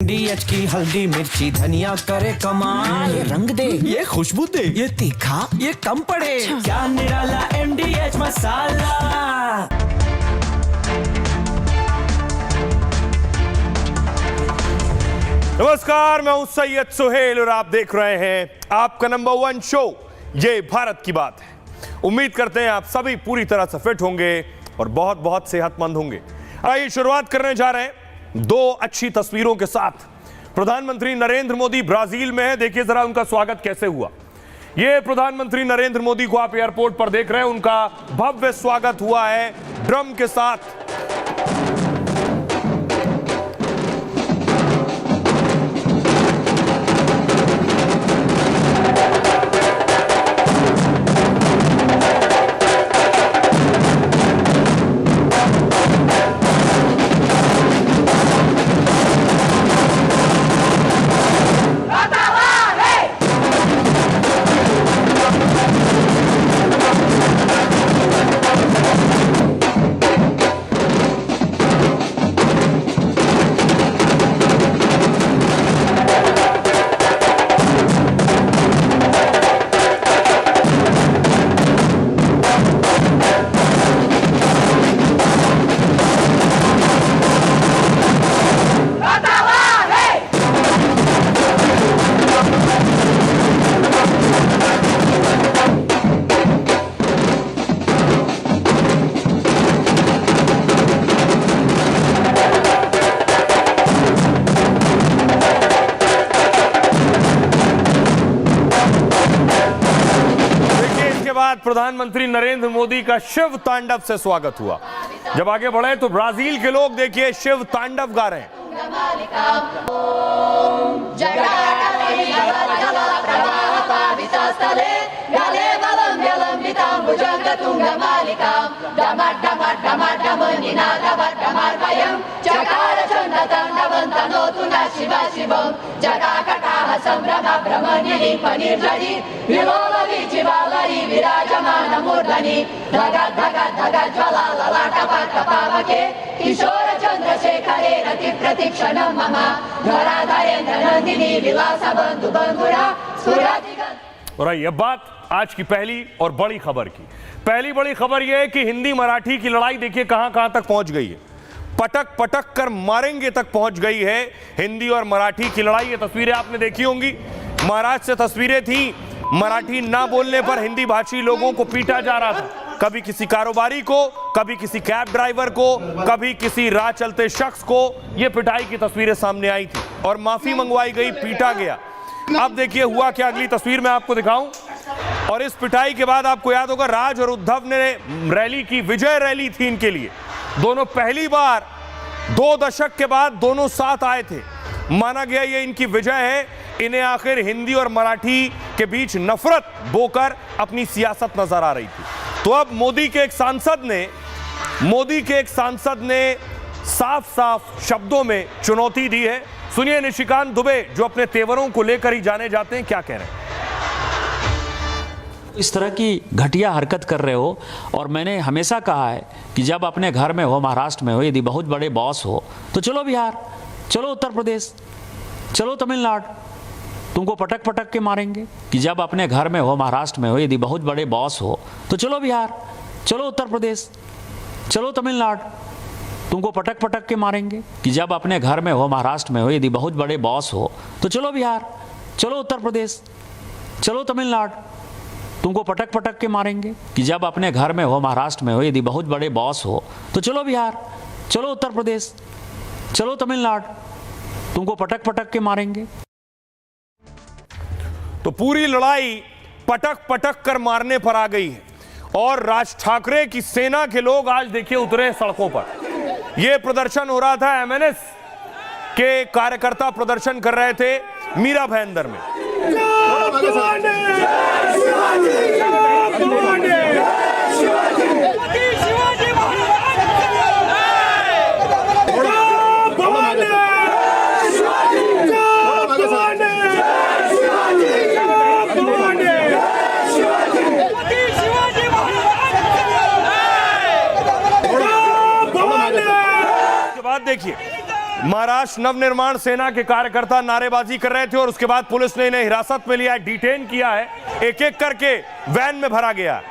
MDH की हल्दी मिर्ची धनिया करे कमाल। ये रंग दे, ये खुशबू दे, ये तीखा, ये कम पड़े। क्या निराला MDH मसाला। नमस्कार, मैं हूं सैयद सुहेल और आप देख रहे हैं आपका नंबर 1 शो ये भारत की बात है। उम्मीद करते हैं आप सभी पूरी तरह से फिट होंगे और बहुत बहुत सेहतमंद होंगे। आइए शुरुआत करने जा रहे हैं दो अच्छी तस्वीरों के साथ। प्रधानमंत्री नरेंद्र मोदी ब्राजील में है, देखिए जरा उनका स्वागत कैसे हुआ। ये प्रधानमंत्री नरेंद्र मोदी को आप एयरपोर्ट पर देख रहे हैं, उनका भव्य स्वागत हुआ है ड्रम के साथ। प्रधानमंत्री नरेंद्र मोदी का शिव तांडव से स्वागत हुआ। जब आगे बढ़े तो ब्राजील के लोग देखिए शिव तांडव गा रहे हैं। विराजमान मूर्धनि धगा धगा धगा ज्वला ललाटपाट पावके किशोर चंद्रशेखरे रति प्रतीक्षणं मम धराधरेन्द्र नंदिनी विलास बंधु बंधुरा स्फुरति। और ये बात आज की पहली और बड़ी खबर की। पहली बड़ी खबर यह है कि हिंदी मराठी की लड़ाई देखिए कहां कहां तक पहुंच गई है। पटक पटक कर मारेंगे तक पहुंच गई है हिंदी और मराठी की लड़ाई। ये तस्वीरें आपने देखी होंगी, महाराष्ट्र से तस्वीरें थी। मराठी ना बोलने पर हिंदी भाषी लोगों को पीटा जा रहा था, कभी किसी कारोबारी को, कभी किसी कैब ड्राइवर को, कभी किसी राह चलते शख्स को। ये पिटाई की तस्वीरें सामने आई थी और माफी मंगवाई गई, पीटा गया। अब देखिए हुआ क्या, अगली तस्वीर में आपको दिखाऊं। और इस पिटाई के बाद आपको याद होगा राज और उद्धव ने रैली की, विजय रैली थी इनके लिए। दोनों पहली बार 2 दशक के बाद दोनों साथ आए थे। माना गया ये इनकी विजय है। इन्हें आखिर हिंदी और मराठी के बीच नफरत बोकर अपनी सियासत नजर आ रही थी। तो अब मोदी के एक सांसद ने साफ साफ शब्दों में चुनौती दी है। सुनिए निशिकांत दुबे जो अपने तेवरों को लेकर ही जाने जाते हैं, क्या कह रहे हैं। इस तरह की घटिया हरकत कर रहे हो, और मैंने हमेशा कहा है कि जब अपने घर में हो, महाराष्ट्र में हो, यदि बहुत बड़े बॉस हो तो चलो बिहार, चलो उत्तर प्रदेश, चलो तमिलनाडु, तुमको पटक पटक के मारेंगे। कि जब अपने घर में हो, महाराष्ट्र में हो, यदि बहुत बड़े बॉस हो तो चलो बिहार, चलो उत्तर प्रदेश, चलो तमिलनाडु, तुमको पटक पटक के मारेंगे। कि जब अपने घर में हो, महाराष्ट्र में हो, यदि बहुत बड़े बॉस हो तो चलो बिहार, चलो उत्तर प्रदेश, चलो तमिलनाडु, तुमको पटक पटक के मारेंगे। कि जब अपने घर में हो, महाराष्ट्र में हो, यदि बहुत बड़े बॉस हो तो चलो बिहार, चलो उत्तर प्रदेश, चलो तमिलनाडु, तुमको पटक पटक के मारेंगे। तो पूरी लड़ाई पटक पटक कर मारने पर आ गई है और राज ठाकरे की सेना के लोग आज देखिए उतरे सड़कों पर। यह प्रदर्शन हो रहा था, MNS के कार्यकर्ता प्रदर्शन कर रहे थे मीरा भाईंदर में। देखिए महाराष्ट्र नवनिर्माण सेना के कार्यकर्ता नारेबाजी कर रहे थे और उसके बाद पुलिस ने इन्हें हिरासत में लिया है, डिटेन किया है, एक एक करके वैन में भरा गया।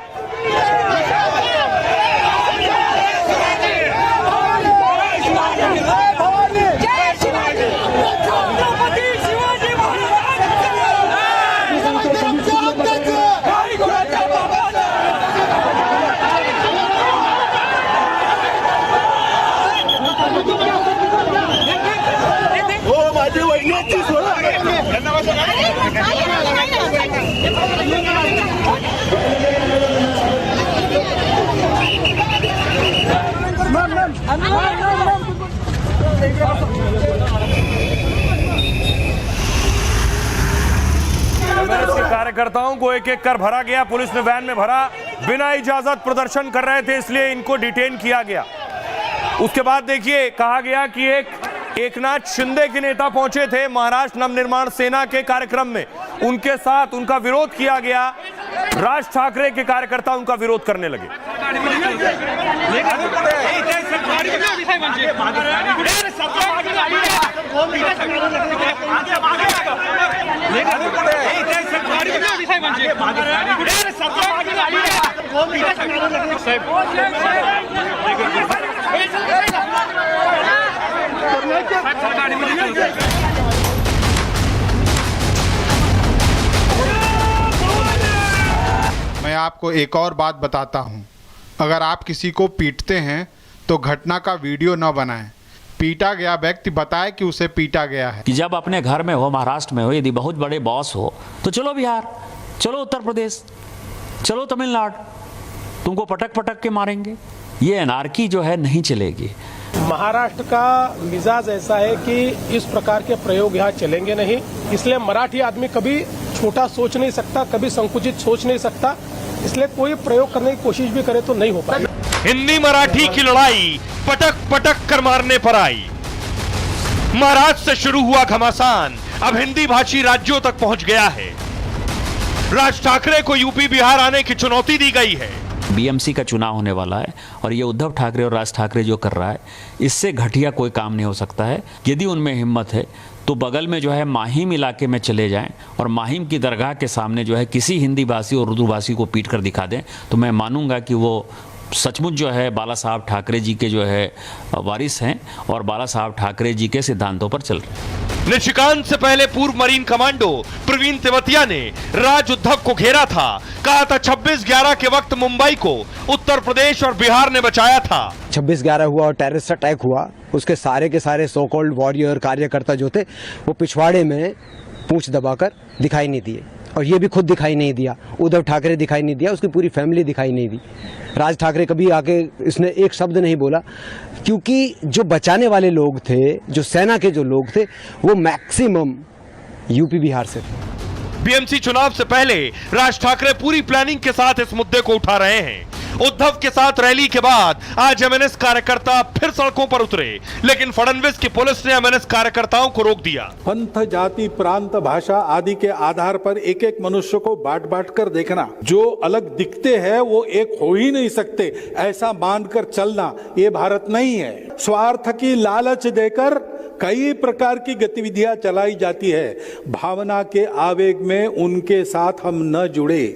के कार्यकर्ताओं को एक एक कर भरा गया, पुलिस ने वैन में भरा, बिना इजाजत प्रदर्शन कर रहे थे इसलिए इनको डिटेन किया गया। उसके बाद देखिए कहा गया कि एकनाथ शिंदे के नेता पहुंचे थे महाराष्ट्र नवनिर्माण सेना के कार्यक्रम में, उनके साथ उनका विरोध किया गया। राज ठाकरे के कार्यकर्ता उनका विरोध करने लगे। मैं आपको एक और बात बताता हूं, अगर आप किसी को पीटते हैं तो घटना का वीडियो न बनाएं। पीटा गया व्यक्ति बताए कि उसे पीटा गया है। कि जब अपने घर में हो, महाराष्ट्र में हो, यदि बहुत बड़े बॉस हो तो चलो बिहार, चलो उत्तर प्रदेश, चलो तमिलनाडु, तुमको पटक पटक के मारेंगे। ये एनार्की जो है नहीं चलेगी। महाराष्ट्र का मिजाज ऐसा है कि इस प्रकार के प्रयोग यहाँ चलेंगे नहीं, इसलिए मराठी आदमी कभी छोटा सोच नहीं सकता, कभी संकुचित सोच नहीं सकता, इसलिए कोई प्रयोग करने की कोशिश भी करे तो नहीं हो पाएगा। हिंदी मराठी की लड़ाई पटक पटक कर मारने पर आई। महाराष्ट्र से शुरू हुआ घमासान अब हिंदी भाषी राज्यों तक पहुंच गया है। राज ठाकरे को यूपी बिहार आने की चुनौती दी गई है। बीएमसी का चुनाव होने वाला है और ये उद्धव ठाकरे और राज ठाकरे जो कर रहा है, इससे घटिया कोई काम नहीं हो सकता है। यदि उनमें हिम्मत है तो बगल में जो है माहिम इलाके में चले जाएं और माहिम की दरगाह के सामने जो है किसी हिंदी भाषी और उर्दू भाषी को पीट कर दिखा दें, तो मैं मानूंगा कि वो सचमुच जो है बाला साहब ठाकरे जी के जो है वारिस हैं और बाला साहब ठाकरे जी के सिद्धांतों पर चल रहे हैं। निशिकांत से पहले पूर्व मरीन कमांडो प्रवीण तेवतिया ने राज उद्धव को घेरा था, कहा था 26/11 के वक्त मुंबई को उत्तर प्रदेश और बिहार ने बचाया था। 26/11 हुआ और टेररिस्ट अटैक हुआ, उसके सारे के सारे सो कॉल्ड वॉरियर कार्यकर्ता जो थे वो पिछवाड़े में पूंछ दबाकर दिखाई नहीं दिए, और ये भी खुद दिखाई नहीं दिया, उद्धव ठाकरे दिखाई नहीं दिया, उसकी पूरी फैमिली दिखाई नहीं दी। राज ठाकरे कभी आके इसने एक शब्द नहीं बोला, क्योंकि जो बचाने वाले लोग थे, जो सेना के जो लोग थे, वो मैक्सिमम यूपी बिहार से थे। बीएमसी चुनाव से पहले राज ठाकरे पूरी प्लानिंग के साथ इस मुद्दे को उठा रहे हैं। उद्धव के साथ रैली के बाद आज एमएनएस कार्यकर्ता फिर सड़कों पर उतरे, लेकिन फडणवीस की पुलिस ने एमएनएस कार्यकर्ताओं को रोक दिया। पंथ, जाति, प्रांत, भाषा आदि के आधार पर एक एक मनुष्य को बांट बांट कर देखना, जो अलग दिखते हैं वो एक हो ही नहीं सकते, ऐसा मानकर चलना ये भारत नहीं है। स्वार्थ की लालच देकर कई प्रकार की गतिविधियां चलाई जाती है, भावना के आवेग में उनके साथ हम न जुड़े।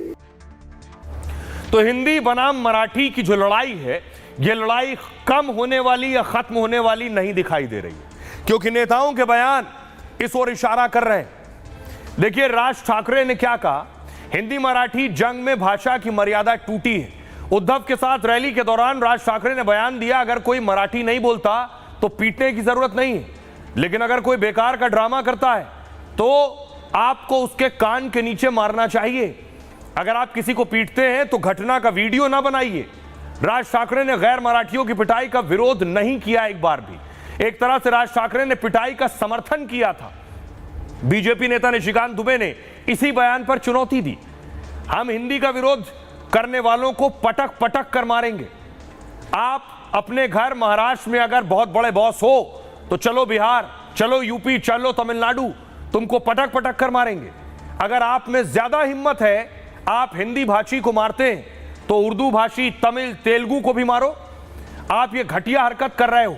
तो हिंदी बनाम मराठी की जो लड़ाई है, ये लड़ाई कम होने वाली या खत्म होने वाली नहीं दिखाई दे रही, क्योंकि नेताओं के बयान इस ओर इशारा कर रहे हैं। देखिए राज ठाकरे ने क्या कहा, हिंदी मराठी जंग में भाषा की मर्यादा टूटी है। उद्धव के साथ रैली के दौरान राज ठाकरे ने बयान दिया, अगर कोई मराठी नहीं बोलता तो पीटने की जरूरत नहीं है, लेकिन अगर कोई बेकार का ड्रामा करता है तो आपको उसके कान के नीचे मारना चाहिए। अगर आप किसी को पीटते हैं तो घटना का वीडियो ना बनाइए। राज ठाकरे ने गैर मराठियों की पिटाई का विरोध नहीं किया एक बार भी। एक तरह से राज ठाकरे ने पिटाई का समर्थन किया था। बीजेपी नेता निशिकांत दुबे ने इसी बयान पर चुनौती दी, हम हिंदी का विरोध करने वालों को पटक पटक कर मारेंगे। आप अपने घर महाराष्ट्र में अगर बहुत बड़े बॉस हो तो चलो बिहार, चलो यूपी, चलो तमिलनाडु, तुमको पटक पटक कर मारेंगे। अगर आप में ज्यादा हिम्मत है, आप हिंदी भाषी को मारते हैं तो उर्दू भाषी, तमिल, तेलुगु को भी मारो। आप ये घटिया हरकत कर रहे हो।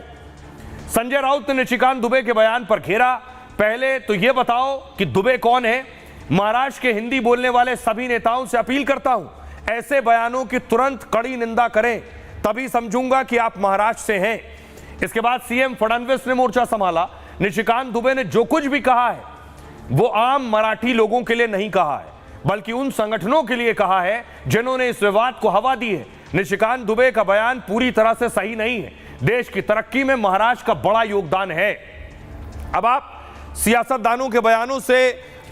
संजय राउत ने निशिकांत दुबे के बयान पर घेरा। पहले तो यह बताओ कि दुबे कौन है। महाराष्ट्र के हिंदी बोलने वाले सभी नेताओं से अपील करता हूं, ऐसे बयानों की तुरंत कड़ी निंदा करें, तभी समझूंगा कि आप महाराष्ट्र से हैं। इसके बाद सीएम फडणवीस ने मोर्चा संभाला। निशिकांत दुबे ने जो कुछ भी कहा है वो आम मराठी लोगों के लिए नहीं कहा है, बल्कि उन संगठनों के लिए कहा है जिन्होंने इस विवाद को हवा दी है। निशिकांत दुबे का बयान पूरी तरह से सही नहीं है। देश की तरक्की में महाराष्ट्र का बड़ा योगदान है। अब आप सियासतदानों के बयानों से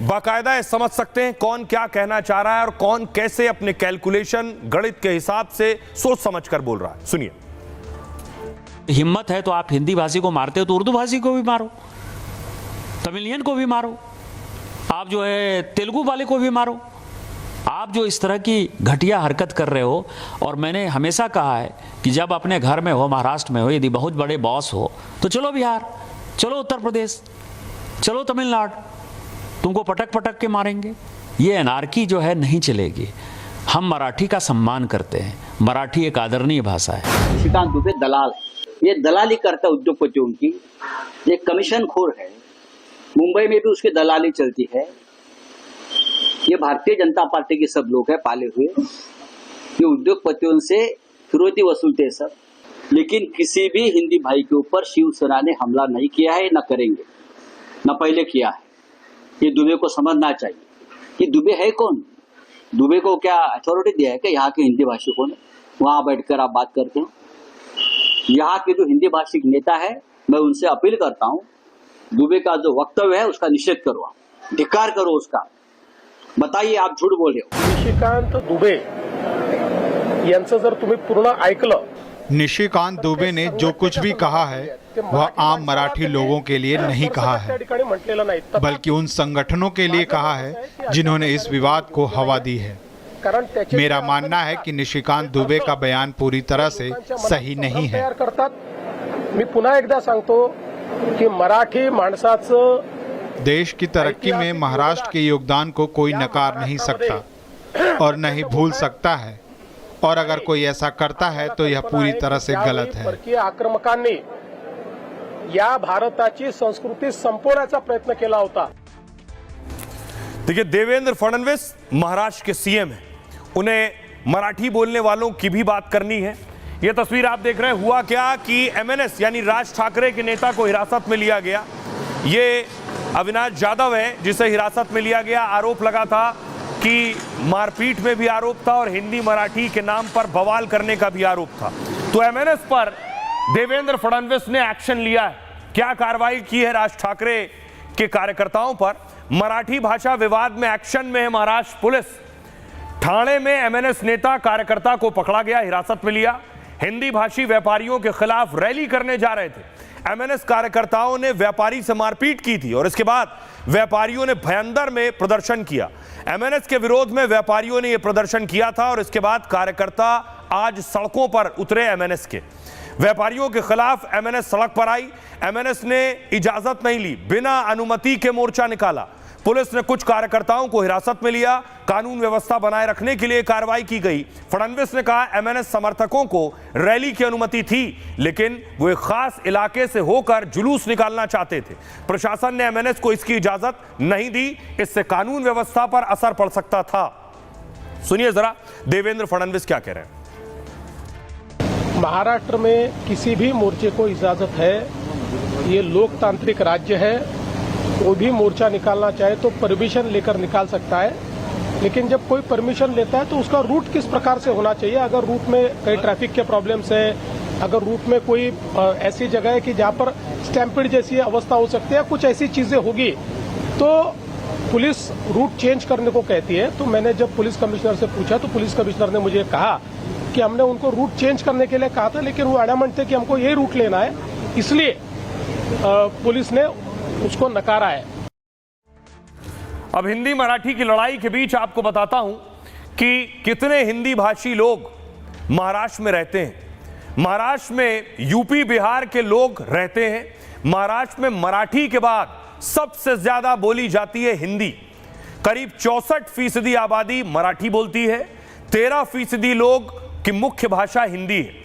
बाकायदा समझ सकते हैं कौन क्या कहना चाह रहा है और कौन कैसे अपने कैलकुलेशन गणित के हिसाब से सोच समझ कर बोल रहा है। सुनिए। हिम्मत है तो आप हिंदी भाषी को मारते हो तो उर्दू भाषी को भी मारो, तमिलियन को भी मारो, आप जो है तेलुगु वाले को भी मारो। आप जो इस तरह की घटिया हरकत कर रहे हो, और मैंने हमेशा कहा है कि जब अपने घर में हो, महाराष्ट्र में हो, यदि बहुत बड़े बॉस हो तो चलो बिहार, चलो उत्तर प्रदेश, चलो तमिलनाडु, तुमको पटक पटक के मारेंगे। ये अनार्की जो है नहीं चलेगी। हम मराठी का सम्मान करते हैं, मराठी एक आदरणीय भाषा है। निशिकांत दुबे दलाल है, ये दलाली करता है उद्योगपतियों की, ये कमीशन खोर है। मुंबई में भी उसकी दलाली चलती है। ये भारतीय जनता पार्टी के सब लोग हैं पाले हुए, ये उद्योगपतियों से फिरौती वसूलते हैं सब। लेकिन किसी भी हिंदी भाई के ऊपर शिवसेना ने हमला नहीं किया है, न करेंगे, न पहले किया है। ये दुबे को समझना चाहिए कि दुबे है कौन। दुबे को क्या अथॉरिटी दिया है कि यहाँ के हिंदी भाषिकों ने वहां बैठकर आप बात करते हैं। यहाँ के जो हिंदी भाषिक नेता है, मैं उनसे अपील करता हूँ, दुबे का जो वक्तव्य है उसका निषेध करो, धिक्कार करो उसका। बताइए आप झूठ बोल रहे हो। निशिकांत दुबे यांचं जर तुम्ही पूर्ण ऐकलं, निशिकांत दुबे ने जो कुछ भी कहा है वह आम मराठी लोगों के लिए नहीं कहा है, बल्कि उन संगठनों के लिए कहा है जिन्होंने इस विवाद को हवा दी है। मेरा मानना है कि निशिकांत दुबे का बयान पूरी तरह से सही नहीं है। मी पुन्हा एकदा सांगतो की मराठी माणसाचं देश की तरक्की में महाराष्ट्र के योगदान को कोई नकार नहीं सकता और नहीं भूल सकता है, और अगर कोई ऐसा करता है तो यह पूरी तरह से गलत है। परकीय आक्रमकांनी या भारताची संस्कृती संपवण्याचा प्रयत्न केला होता। देखिए, देवेंद्र फडणवीस महाराष्ट्र के सीएम हैं, उन्हें मराठी बोलने वालों की भी बात करनी है। यह तस्वीर आप देख रहे हैं। हुआ क्या कि एमएनएस यानी राज ठाकरे के नेता को हिरासत में लिया गया। ये अविनाश यादव है जिसे हिरासत में लिया गया। आरोप लगा था कि मारपीट में भी आरोप था और हिंदी मराठी के नाम पर बवाल करने का भी आरोप था। तो एमएनएस पर देवेंद्र फडणवीस ने एक्शन लिया है। क्या कार्रवाई की है राज ठाकरे के कार्यकर्ताओं पर? मराठी भाषा विवाद में एक्शन में है महाराष्ट्र पुलिस। ठाणे में एमएनएस नेता कार्यकर्ता को पकड़ा गया, हिरासत में लिया। हिंदी भाषी व्यापारियों के खिलाफ रैली करने जा रहे थे। एमएनएस कार्यकर्ताओं ने व्यापारी से मारपीट की थी और इसके बाद व्यापारियों ने भयंदर में प्रदर्शन किया। एमएनएस के विरोध में व्यापारियों ने यह प्रदर्शन किया था और इसके बाद कार्यकर्ता आज सड़कों पर उतरे। एमएनएस के व्यापारियों के खिलाफ एमएनएस सड़क पर आई। एमएनएस ने इजाजत नहीं ली, बिना अनुमति के मोर्चा निकाला। पुलिस ने कुछ कार्यकर्ताओं को हिरासत में लिया। कानून व्यवस्था बनाए रखने के लिए कार्रवाई की गई। फडणवीस ने कहा एमएनएस समर्थकों को रैली की अनुमति थी, लेकिन वो एक खास इलाके से होकर जुलूस निकालना चाहते थे। प्रशासन ने एमएनएस को इसकी इजाजत नहीं दी। इससे कानून व्यवस्था पर असर पड़ सकता था। सुनिए जरा देवेंद्र फडणवीस क्या कह रहे हैं। महाराष्ट्र में किसी भी मोर्चे को इजाजत है। ये लोकतांत्रिक राज्य है। कोई भी मोर्चा निकालना चाहे तो परमिशन लेकर निकाल सकता है, लेकिन जब कोई परमिशन लेता है तो उसका रूट किस प्रकार से होना चाहिए। अगर रूट में कई ट्रैफिक के प्रॉब्लम्स है, अगर रूट में कोई ऐसी जगह है कि जहां पर स्टैम्पिड जैसी अवस्था हो सकती है, कुछ ऐसी चीजें होगी तो पुलिस रूट चेंज करने को कहती है। तो मैंने जब पुलिस कमिश्नर से पूछा तो पुलिस कमिश्नर ने मुझे कहा कि हमने उनको रूट चेंज करने के लिए कहा था, लेकिन वो एडमेंट थे कि हमको यही रूट लेना है, इसलिए पुलिस ने उसको नकारा है। अब हिंदी मराठी की लड़ाई के बीच आपको बताता हूं कि कितने हिंदी भाषी लोग महाराष्ट्र में रहते हैं। महाराष्ट्र में यूपी बिहार के लोग रहते हैं। महाराष्ट्र में मराठी के बाद सबसे ज्यादा बोली जाती है हिंदी। करीब 64% आबादी मराठी बोलती है। 13% लोग की मुख्य भाषा हिंदी है।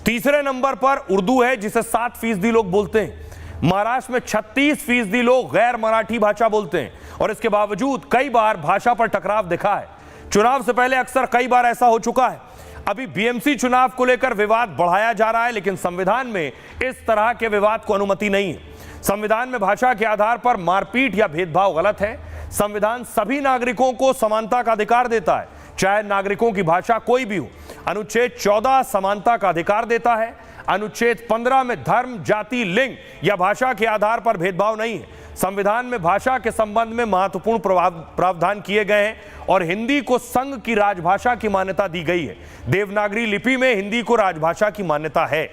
तीसरे नंबर पर उर्दू है जिसे 7% लोग बोलते हैं। महाराष्ट्र में 36% लोग गैर मराठी भाषा बोलते हैं और इसके बावजूद कई बार भाषा पर टकराव दिखा है। चुनाव से पहले अक्सर कई बार ऐसा हो चुका है। अभी बीएमसी चुनाव को लेकर विवाद बढ़ाया जा रहा है, लेकिन संविधान में इस तरह के विवाद को अनुमति नहीं है। संविधान में भाषा के आधार पर मारपीट या भेदभाव गलत है। संविधान सभी नागरिकों को समानता का अधिकार देता है, चाहे नागरिकों की भाषा कोई भी हो। अनुच्छेद 14 समानता का अधिकार देता है। अनुच्छेद 15 में धर्म, जाति, लिंग या भाषा के आधार पर भेदभाव नहीं है। संविधान में भाषा के संबंध में महत्वपूर्ण प्रावधान किए गए हैं और हिंदी को संघ की राजभाषा की मान्यता दी गई है। देवनागरी लिपि में हिंदी को राजभाषा की मान्यता है।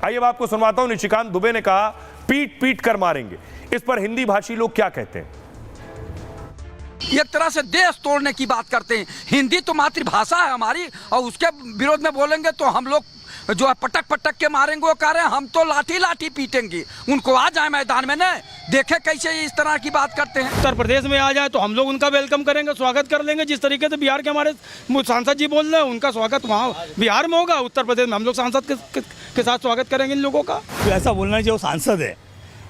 आइए अब आपको सुनवाता हूं, निशिकांत दुबे ने कहा पीट पीट कर मारेंगे। इस पर हिंदी भाषी लोग क्या कहते हैं? एक तरह से देश तोड़ने की बात करते हैं। हिंदी तो मातृभाषा है हमारी और उसके विरोध में बोलेंगे तो हम लोग जो है पटक पटक के मारेंगे। वो कह रहे हैं हम तो लाठी लाठी पीटेंगे। उनको आ जाए मैदान में, न देखे कैसे इस तरह की बात करते हैं। उत्तर प्रदेश में आ जाए तो हम लोग उनका वेलकम करेंगे, स्वागत कर लेंगे। जिस तरीके से बिहार के हमारे सांसद जी बोल रहे हैं, उनका स्वागत वहाँ बिहार में होगा, उत्तर प्रदेश में हम लोग सांसद के साथ स्वागत करेंगे इन लोगों का। तो ऐसा बोलना चाहिए, वो सांसद है,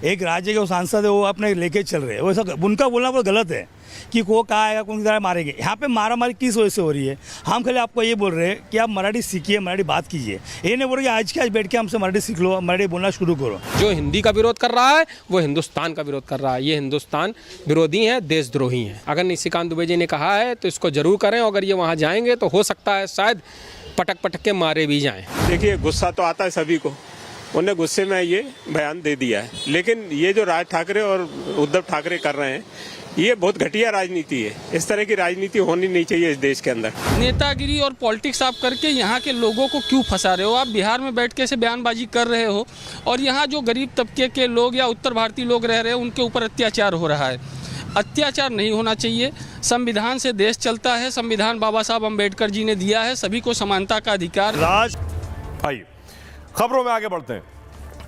एक राज्य के वो सांसद है, वो अपने लेके चल रहे हैं। वैसा उनका बोलना बहुत गलत है कि वो कहा आएगा कौन की तरह मारेंगे। यहाँ पे मारा मारी किस वजह से हो रही है? हम खाली आपको ये बोल रहे हैं कि आप मराठी सीखिए, मराठी बात कीजिए। ये नहीं बोल रहे आज के आज बैठ के हमसे मराठी सीख लो, मराठी बोलना शुरू करो। जो हिंदी का विरोध कर रहा है वो हिंदुस्तान का विरोध कर रहा है। ये हिंदुस्तान विरोधी हैं, देशद्रोही हैं। अगर निशिकांत दुबे जी ने कहा है तो इसको जरूर करें। अगर ये वहाँ जाएंगे तो हो सकता है शायद पटक पटक के मारे भी जाएं। देखिए, गुस्सा तो आता है सभी को, उन्हें गुस्से में ये बयान दे दिया है। लेकिन ये जो राज ठाकरे और उद्धव ठाकरे कर रहे हैं, ये बहुत घटिया राजनीति है। इस तरह की राजनीति होनी नहीं चाहिए इस देश के अंदर। नेतागिरी और पॉलिटिक्स आप करके यहाँ के लोगों को क्यों फंसा रहे हो? आप बिहार में बैठ के ऐसे बयानबाजी कर रहे हो और यहाँ जो गरीब तबके के लोग या उत्तर भारतीय लोग रह रहे हैं उनके ऊपर अत्याचार हो रहा है। अत्याचार नहीं होना चाहिए। संविधान से देश चलता है। संविधान बाबा साहब अम्बेडकर जी ने दिया है, सभी को समानता का अधिकार। आइए खबरों में आगे बढ़ते हैं।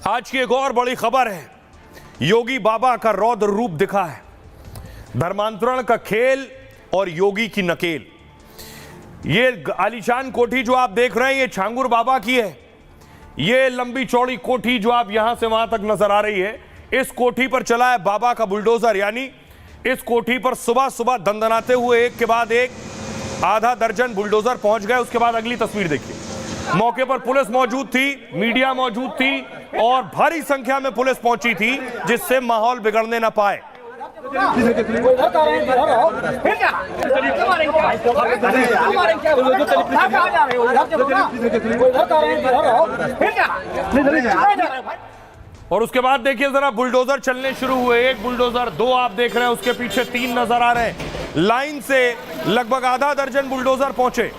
आज की एक और बड़ी खबर है, योगी बाबा का रौद्र रूप दिखा है। धर्मांतरण का खेल और योगी की नकेल। ये आलीशान कोठी जो आप देख रहे हैं, ये छांगुर बाबा की है। ये लंबी चौड़ी कोठी जो आप यहां से वहां तक नजर आ रही है, इस कोठी पर चला है बाबा का बुलडोजर। यानी इस कोठी पर सुबह सुबह दंदनाते हुए एक के बाद एक आधा दर्जन बुलडोजर पहुंच गए। उसके बाद अगली तस्वीर देखिए, मौके पर पुलिस मौजूद थी, मीडिया मौजूद थी और भारी संख्या में पुलिस पहुंची थी, जिससे माहौल बिगड़ने न पाए। और उसके बाद देखिए जरा, बुलडोजर चलने शुरू हुए। एक बुलडोजर, दो आप देख रहे हैं, उसके पीछे 3 नजर आ रहे हैं। लाइन से लगभग आधा दर्जन बुलडोजर पहुंचे।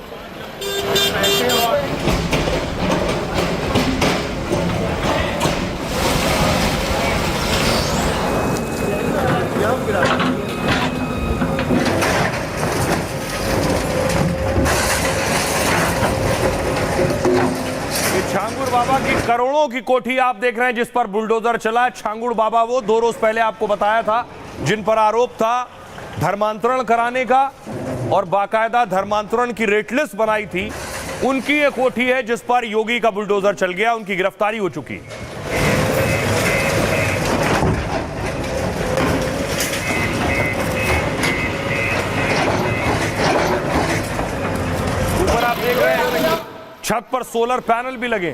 छांगुर बाबा की करोड़ों की कोठी आप देख रहे हैं जिस पर बुलडोजर चला। छांगुर बाबा वो 2 रोज पहले आपको बताया था, जिन पर आरोप था धर्मांतरण कराने का और बाकायदा धर्मांतरण की रेट लिस्ट बनाई थी। उनकी ये कोठी है जिस पर योगी का बुलडोजर चल गया। उनकी गिरफ्तारी हो चुकी है। ऊपर आप देख रहे हैं छत पर सोलर पैनल भी लगे।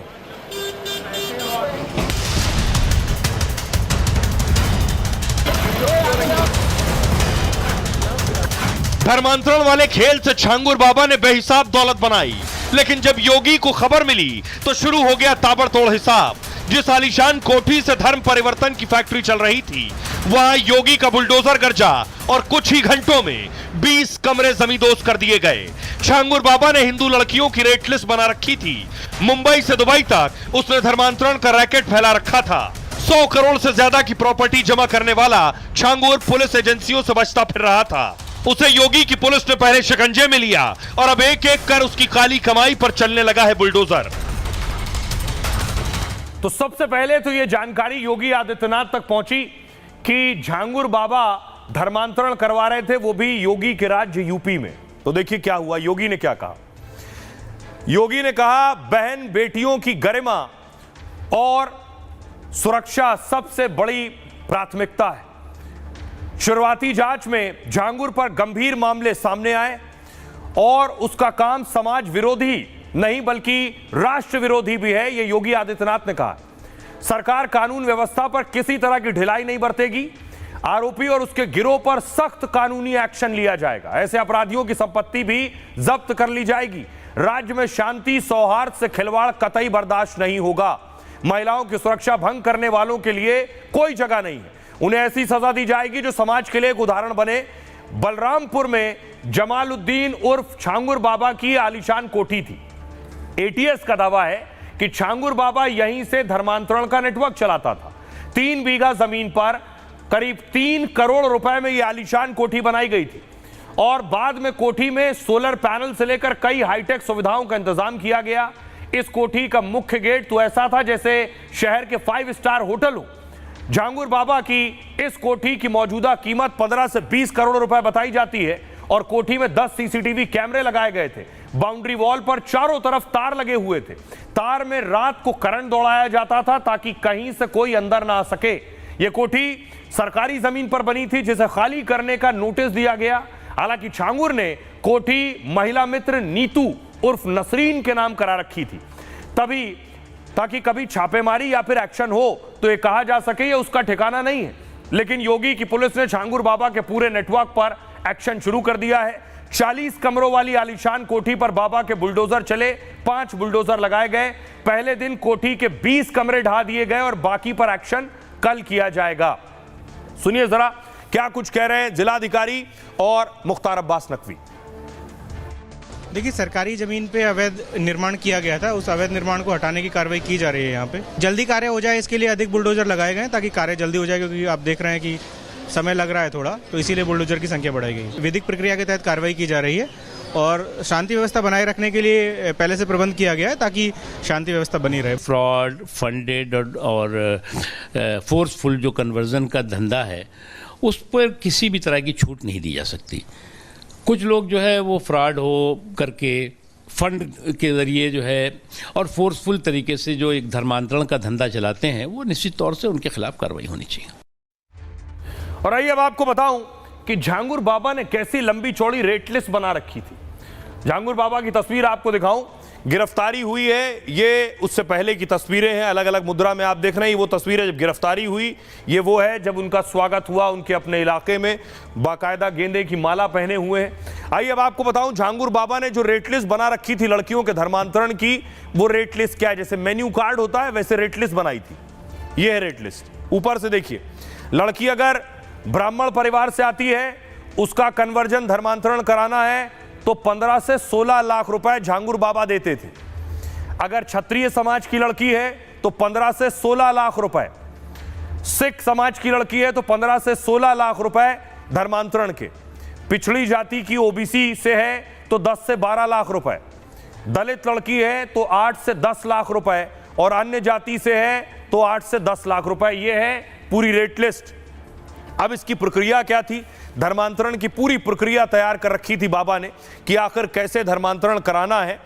धर्मांतरण वाले खेल से छांगुर बाबा ने बेहिसाब दौलत बनाई, लेकिन जब योगी को खबर मिली तो शुरू हो गया ताबड़तोड़ हिसाब। जिस आलीशान कोठी से धर्म परिवर्तन की फैक्ट्री चल रही थी, वहां योगी का बुलडोजर गरजा और कुछ ही घंटों में 20 कमरे जमींदोज कर दिए गए। छांगुर बाबा ने हिंदू लड़कियों की रेट लिस्ट बना रखी थी। मुंबई से दुबई तक उसने धर्मांतरण का रैकेट फैला रखा था। 100 करोड़ से ज्यादा की प्रॉपर्टी जमा करने वाला छांगुर पुलिस एजेंसियों से बचता फिर रहा था। उसे योगी की पुलिस ने पहले शिकंजे में लिया और अब एक एक कर उसकी काली कमाई पर चलने लगा है बुलडोजर। तो सबसे पहले तो यह जानकारी योगी आदित्यनाथ तक पहुंची कि छांगुर बाबा धर्मांतरण करवा रहे थे, वो भी योगी के राज्य यूपी में। तो देखिए क्या हुआ, योगी ने क्या कहा। योगी ने कहा बहन बेटियों की गरिमा और सुरक्षा सबसे बड़ी प्राथमिकता है। शुरुआती जांच में झांगुर पर गंभीर मामले सामने आए और उसका काम समाज विरोधी नहीं बल्कि राष्ट्र विरोधी भी है, यह योगी आदित्यनाथ ने कहा। सरकार कानून व्यवस्था पर किसी तरह की ढिलाई नहीं बरतेगी। आरोपी और उसके गिरोह पर सख्त कानूनी एक्शन लिया जाएगा। ऐसे अपराधियों की संपत्ति भी जब्त कर ली जाएगी। राज्य में शांति सौहार्द से खिलवाड़ कतई बर्दाश्त नहीं होगा। महिलाओं की सुरक्षा भंग करने वालों के लिए कोई जगह नहीं है। उन्हें ऐसी सजा दी जाएगी जो समाज के लिए एक उदाहरण बने। बलरामपुर में जमालुद्दीन उर्फ छांगुर बाबा की आलीशान कोठी थी। एटीएस का दावा है कि छांगुर बाबा यहीं से धर्मांतरण का नेटवर्क चलाता था। 3 बीघा जमीन पर करीब 3 करोड़ रुपए में यह आलीशान कोठी बनाई गई थी और बाद में कोठी में सोलर पैनल से लेकर कई हाईटेक सुविधाओं का इंतजाम किया गया। इस कोठी का मुख्य गेट तो ऐसा था जैसे शहर के 5 स्टार होटल हो। झांगुर बाबा की इस कोठी की मौजूदा कीमत 15 से 20 करोड़ रुपए बताई जाती है और कोठी में 10 सीसीटीवी कैमरे लगाए गए थे। बाउंड्री वॉल पर चारों तरफ तार लगे हुए थे। तार में रात को करंट दौड़ाया जाता था ताकि कहीं से कोई अंदर ना आ सके। यह कोठी सरकारी जमीन पर बनी थी जिसे खाली करने का नोटिस दिया गया। हालांकि छांगुर ने कोठी महिला मित्र नीतू उर्फ नसरीन के नाम करा रखी थी ताकि कभी छापेमारी या फिर एक्शन हो तो यह कहा जा सके ये उसका ठिकाना नहीं है। लेकिन योगी की पुलिस ने छांगुर बाबा के पूरे नेटवर्क पर एक्शन शुरू कर दिया है। 40 कमरों वाली आलीशान कोठी पर बाबा के बुलडोजर चले। 5 बुलडोजर लगाए गए। पहले दिन कोठी के 20 कमरे ढा दिए गए और बाकी पर एक्शन कल किया जाएगा। सुनिए जरा क्या कुछ कह रहे हैं जिलाधिकारी और मुख्तार अब्बास नकवी। देखिए, सरकारी जमीन पे अवैध निर्माण किया गया था। उस अवैध निर्माण को हटाने की कार्रवाई की जा रही है। यहाँ पे जल्दी कार्य हो जाए इसके लिए अधिक बुलडोजर लगाए गए ताकि कार्य जल्दी हो जाए, क्योंकि आप देख रहे हैं कि समय लग रहा है थोड़ा, तो इसीलिए बुलडोजर की संख्या बढ़ाई गई। विधिक प्रक्रिया के तहत कार्रवाई की जा रही है और शांति व्यवस्था बनाए रखने के लिए पहले से प्रबंध किया गया है ताकि शांति व्यवस्था बनी रहे। फ्रॉड, फंडेड और फोर्सफुल जो कन्वर्जन का धंधा है उस पर किसी भी तरह की छूट नहीं दी जा सकती। कुछ लोग जो है वो फ्रॉड हो करके फंड के जरिए जो है और फोर्सफुल तरीके से जो एक धर्मांतरण का धंधा चलाते हैं, वो निश्चित तौर से उनके खिलाफ कार्रवाई होनी चाहिए। और आइए अब आपको बताऊं कि झांगुर बाबा ने कैसी लंबी चौड़ी रेट लिस्ट बना रखी थी। झांगुर बाबा की तस्वीर आपको दिखाऊं। गिरफ्तारी हुई है, ये उससे पहले की तस्वीरें हैं, अलग अलग मुद्रा में आप देख रहे हैं। वो तस्वीरें जब गिरफ्तारी हुई, ये वो है जब उनका स्वागत हुआ उनके अपने इलाके में, बाकायदा गेंदे की माला पहने हुए हैं। आइए अब आपको बताऊं झांगुर बाबा ने जो रेट लिस्ट बना रखी थी लड़कियों के धर्मांतरण की, वो रेट लिस्ट क्या है, जैसे मेन्यू कार्ड होता है वैसे रेट लिस्ट बनाई थी। ये है रेट लिस्ट। ऊपर से देखिए, लड़की अगर ब्राह्मण परिवार से आती है, उसका कन्वर्जन धर्मांतरण कराना है तो 15 से 16 लाख रुपए झांगुर बाबा देते थे। अगर क्षत्रिय समाज की लड़की है तो 15 से 16 लाख रुपए, सिख समाज की लड़की है तो 15 से 16 लाख रुपए धर्मांतरण के, पिछड़ी जाति की ओबीसी से है तो 10 से 12 लाख रुपए, दलित लड़की है तो 8 से 10 लाख रुपए और अन्य जाति से है तो 8 से 10 लाख रुपए। यह है पूरी रेट लिस्ट। अब इसकी प्रक्रिया क्या थी, धर्मांतरण की पूरी प्रक्रिया तैयार कर रखी थी बाबा ने कि आखिर कैसे धर्मांतरण कराना है,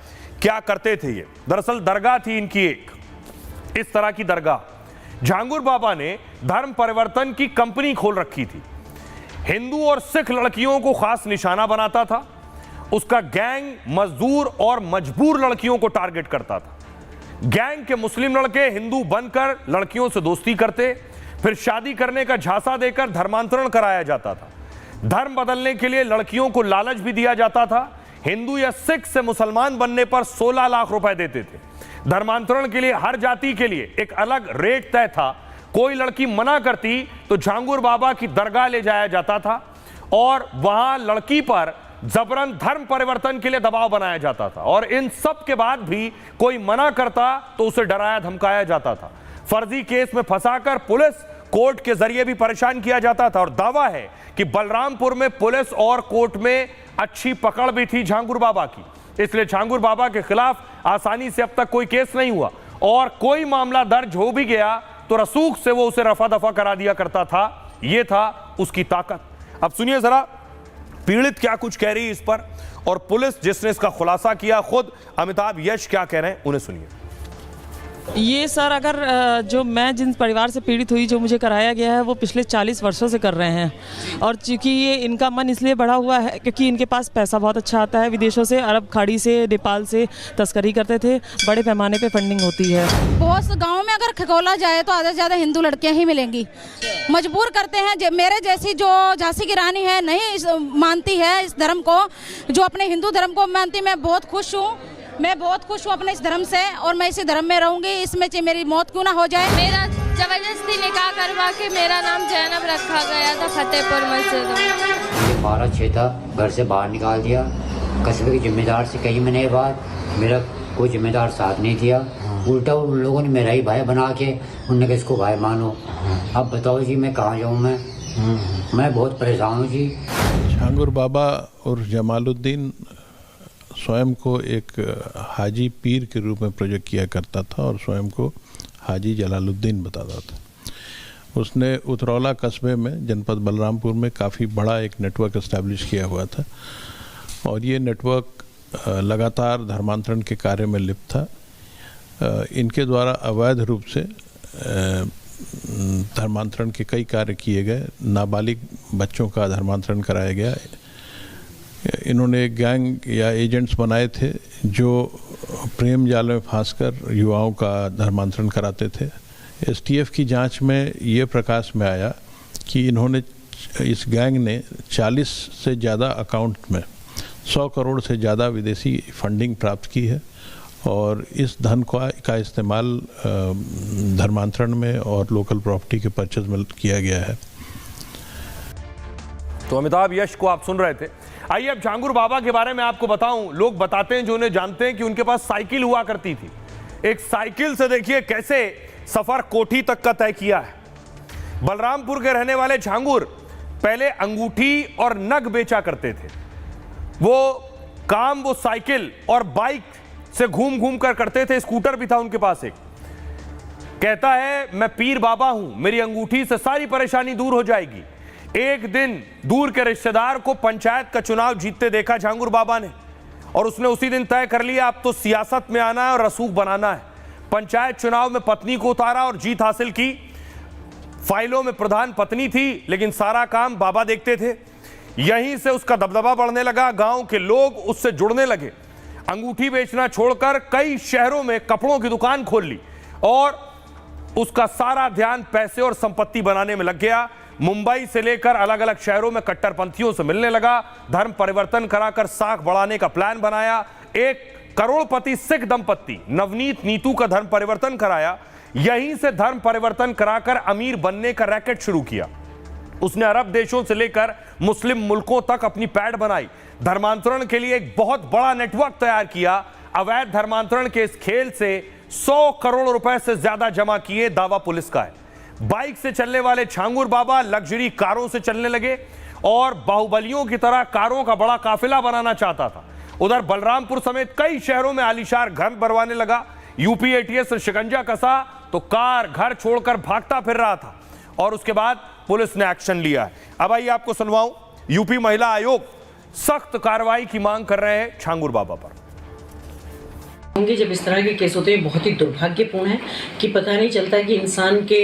क्या करते थे ये। दरअसल दरगाह थी इनकी एक, इस तरह की दरगाह। झांगुर बाबा ने धर्म परिवर्तन की कंपनी खोल रखी थी। हिंदू और सिख लड़कियों को खास निशाना बनाता था। उसका गैंग मजदूर और मजबूर लड़कियों को टारगेट करता था। गैंग के मुस्लिम लड़के हिंदू बनकर लड़कियों से दोस्ती करते, फिर शादी करने का झांसा देकर धर्मांतरण कराया जाता था। धर्म बदलने के लिए लड़कियों को लालच भी दिया जाता था। हिंदू या सिख से मुसलमान बनने पर 16 लाख रुपए देते थे। धर्मांतरण के लिए हर जाति के लिए एक अलग रेट तय था। कोई लड़की मना करती तो झांगुर बाबा की दरगाह ले जाया जाता था और वहां लड़की पर जबरन धर्म परिवर्तन के लिए दबाव बनाया जाता था। और इन सब के बाद भी कोई मना करता तो उसे डराया धमकाया जाता था। फर्जी केस में फंसाकर पुलिस कोर्ट के जरिए भी परेशान किया जाता था। और दावा है कि बलरामपुर में पुलिस और कोर्ट में अच्छी पकड़ भी थी झांगुर बाबा की, इसलिए झांगुर बाबा के खिलाफ आसानी से अब तक कोई केस नहीं हुआ और कोई मामला दर्ज हो भी गया तो रसूख से वो उसे रफा दफा करा दिया करता था। यह था उसकी ताकत। अब सुनिए जरा पीड़ित क्या कुछ कह रही है इस पर, और पुलिस जिसने इसका खुलासा किया खुद अमिताभ यश क्या कह रहे हैं, उन्हें सुनिए। ये सर अगर जो मैं जिन परिवार से पीड़ित हुई, जो मुझे कराया गया है, वो पिछले 40 वर्षों से कर रहे हैं। और चूँकि ये इनका मन इसलिए बढ़ा हुआ है क्योंकि इनके पास पैसा बहुत अच्छा आता है विदेशों से, अरब खाड़ी से, नेपाल से तस्करी करते थे, बड़े पैमाने पे फंडिंग होती है। बहुत से गाँव में अगर खगोला जाए तो आधे से ज़्यादा हिंदू लड़कियाँ ही मिलेंगी। मजबूर करते हैं, मेरे जैसी जो झांसी की रानी है नहीं मानती है इस धर्म को, जो अपने हिंदू धर्म को मानती। मैं बहुत खुश हूँ अपने इस धर्म से, और मैं इसी धर्म में रहूंगी। इसमें चाहे मेरी मौत क्यों ना हो जाए। मेरा जबरदस्ती निकाह करवा के मेरा नाम जैनब रखा गया था फतेहपुर मस्जिद में। 12-6 था, घर से बाहर निकाल दिया। कस्बे के जिम्मेदार से कई महीने बाद मेरा कोई जिम्मेदार साथ नहीं दिया, उल्टा उन लोगों ने मेरा ही भाई बना के उन्होंने कहा इसको भाई मानो। अब बताओ जी मैं कहाँ जाऊँ? मैं बहुत परेशान हूँ जी। छांगुर बाबा और जमालुद्दीन स्वयं को एक हाजी पीर के रूप में प्रोजेक्ट किया करता था और स्वयं को हाजी जलालुद्दीन बताता था। उसने उतरौला कस्बे में जनपद बलरामपुर में काफ़ी बड़ा एक नेटवर्क इस्टेब्लिश किया हुआ था और ये नेटवर्क लगातार धर्मांतरण के कार्य में लिप्त था। इनके द्वारा अवैध रूप से धर्मांतरण के कई कार्य किए गए, नाबालिग बच्चों का धर्मांतरण कराया गया। इन्होंने एक गैंग या एजेंट्स बनाए थे जो प्रेम जाल में फांसकर युवाओं का धर्मांतरण कराते थे। एसटीएफ की जांच में ये प्रकाश में आया कि इस गैंग ने 40 से ज़्यादा अकाउंट में 100 करोड़ से ज़्यादा विदेशी फंडिंग प्राप्त की है और इस धन का इस्तेमाल धर्मांतरण में और लोकल प्रॉपर्टी के परचेज में किया गया है। तो अमिताभ यश को आप सुन रहे थे। आइए अब छांगुर बाबा के बारे में आपको बताऊं। लोग बताते हैं जो उन्हें जानते हैं कि उनके पास साइकिल हुआ करती थी। एक साइकिल से देखिए कैसे सफर कोठी तक का तय किया है। बलरामपुर के रहने वाले छांगुर पहले अंगूठी और नग बेचा करते थे। वो साइकिल और बाइक से घूम घूम कर करते थे। स्कूटर भी था उनके पास एक। कहता है मैं पीर बाबा हूं, मेरी अंगूठी से सारी परेशानी दूर हो जाएगी। एक दिन दूर के रिश्तेदार को पंचायत का चुनाव जीतते देखा छांगुर बाबा ने और उसने उसी दिन तय कर लिया अब तो सियासत में आना है और रसूख बनाना है। पंचायत चुनाव में पत्नी को उतारा और जीत हासिल की। फाइलों में प्रधान पत्नी थी लेकिन सारा काम बाबा देखते थे। यहीं से उसका दबदबा बढ़ने लगा। गांव के लोग उससे जुड़ने लगे। अंगूठी बेचना छोड़कर कई शहरों में कपड़ों की दुकान खोल ली और उसका सारा ध्यान पैसे और संपत्ति बनाने में लग गया। मुंबई से लेकर अलग अलग शहरों में कट्टरपंथियों से मिलने लगा। धर्म परिवर्तन कराकर साख बढ़ाने का प्लान बनाया। एक करोड़पति सिख दंपत्ति नवनीत नीतू का धर्म परिवर्तन कराया। यहीं से धर्म परिवर्तन कराकर अमीर बनने का रैकेट शुरू किया। उसने अरब देशों से लेकर मुस्लिम मुल्कों तक अपनी पैठ बनाई। धर्मांतरण के लिए एक बहुत बड़ा नेटवर्क तैयार किया। अवैध धर्मांतरण के इस खेल से 100 करोड़ रुपए से ज्यादा जमा किए, दावा पुलिस का है। बाइक से चलने वाले छांगुर बाबा लग्जरी कारों से चलने लगे और बाहुबलियों की तरह कारों का बड़ा काफिला बनाना चाहता था। उधर बलरामपुर समेत कई शहरों में आलीशान घर बनवाने लगा। यूपी एटीएस ने शिकंजा कसा तो कार घर छोड़कर भागता फिर रहा था और उसके बाद पुलिस ने एक्शन लिया है। अब आइए आपको सुनवाऊं। यूपी महिला आयोग सख्त कार्रवाई की मांग कर रहे हैं छांगुर बाबा पर। होंगे जब इस तरह के केस होते हैं बहुत ही दुर्भाग्यपूर्ण है कि पता नहीं चलता कि इंसान के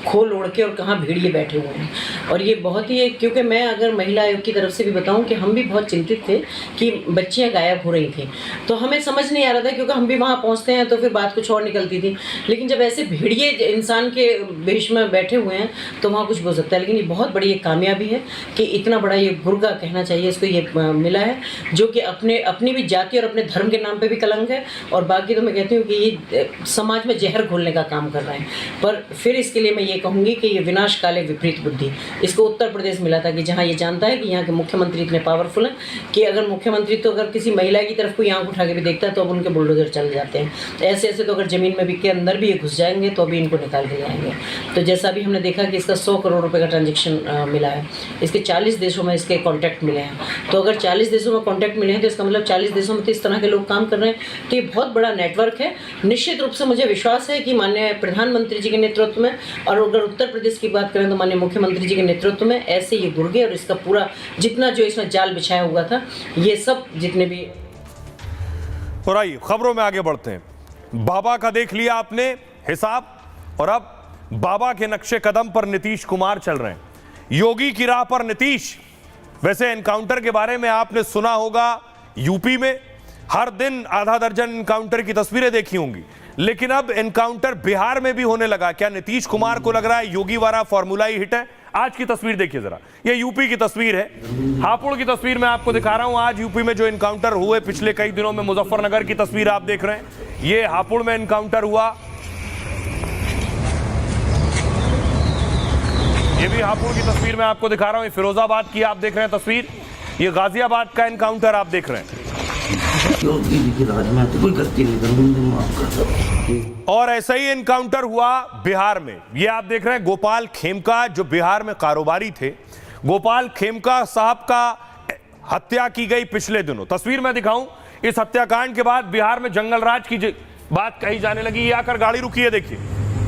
खोल ओढ़ के और कहाँ भेड़िए बैठे हुए हैं। और ये बहुत ही क्योंकि मैं अगर महिला आयोग की तरफ से भी बताऊं कि हम भी बहुत चिंतित थे कि बच्चियां गायब हो रही थी, तो हमें समझ नहीं आ रहा था क्योंकि हम भी वहाँ पहुँचते हैं तो फिर बात कुछ और निकलती थी। लेकिन जब ऐसे भेड़िए इंसान के वेश में बैठे हुए हैं तो वहाँ कुछ हो सकता है। लेकिन ये बहुत बड़ी एक कामयाबी है कि इतना बड़ा ये गुर्गा कहना चाहिए इसको ये मिला है, जो कि अपनी भी जाति और अपने धर्म के नाम पर भी कलंक है। और बाकी तो मैं कहती हूँ कि ये समाज में जहर घोलने का काम कर रहे हैं। पर फिर इसके लिए मैं ये कहूँगी कि ये विनाश काले विपरीत बुद्धि, इसको उत्तर प्रदेश मिला था कि जहाँ ये जानता है कि यहाँ के मुख्यमंत्री इतने पावरफुल हैं कि अगर मुख्यमंत्री तो अगर किसी महिला की तरफ कोई आंख उठा के भी देखता है तो अब उनके बुलडोजर चले जाते हैं। तो ऐसे तो अगर ज़मीन में भी के अंदर भी ये घुस जाएंगे तो अभी इनको निकाल के लाएंगे। तो जैसा भी हमने देखा कि इसका 100 करोड़ रुपये का ट्रांजेक्शन मिला है, इसके 40 देशों में इसके कॉन्टैक्ट मिले हैं। तो अगर 40 देशों में कॉन्टैक्ट मिले हैं तो इसका मतलब 40 देशों में तो इस तरह के लोग काम कर रहे हैं। तो ये बहुत बड़ा नेटवर्क है। निश्चित रूप से मुझे विश्वास है कि माननीय प्रधानमंत्री जी के नेतृत्व में और अगर उत्तर प्रदेश की बात करें तो माननीय मुख्यमंत्री जी के नेतृत्व में ऐसे ये गुर्गे और इसका पूरा जितना जो इसमें जाल बिछाया हुआ था ये सब जितने भी। और आइए खबरों में आगे बढ़ते हैं। बाबा का देख लिया आपने हिसाब, और अब बाबा के नक्शे कदम पर नीतीश कुमार चल रहे हैं, योगी की राह पर नीतीश। वैसे एनकाउंटर के बारे में आपने सुना होगा, यूपी में हर दिन आधा दर्जन एनकाउंटर की तस्वीरें देखी होंगी, लेकिन अब एनकाउंटर बिहार में भी होने लगा। क्या नीतीश कुमार को लग रहा है योगी वाला फॉर्मूला ही हिट है? आज की तस्वीर देखिए जरा, ये यूपी की तस्वीर है, हापुड़ की तस्वीर मैं आपको दिखा रहा हूं। आज यूपी में जो एनकाउंटर हुए पिछले कई दिनों में, मुजफ्फरनगर की तस्वीर आप देख रहे हैं, ये हापुड़ में एनकाउंटर हुआ, ये भी हापुड़ की तस्वीर मैं आपको दिखा रहा हूं। ये फिरोजाबाद की आप देख रहे हैं तस्वीर, ये गाजियाबाद का एनकाउंटर आप देख रहे हैं। और ऐसा ही एनकाउंटर हुआ बिहार में, ये आप देख रहे हैं गोपाल खेमका, जो बिहार में कारोबारी थे। गोपाल खेमका साहब का हत्या की गई पिछले दिनों, तस्वीर मैं दिखाऊं। इस हत्याकांड के बाद बिहार में जंगल राज की बात कही जाने लगी। ये आकर गाड़ी रुकी है, देखिए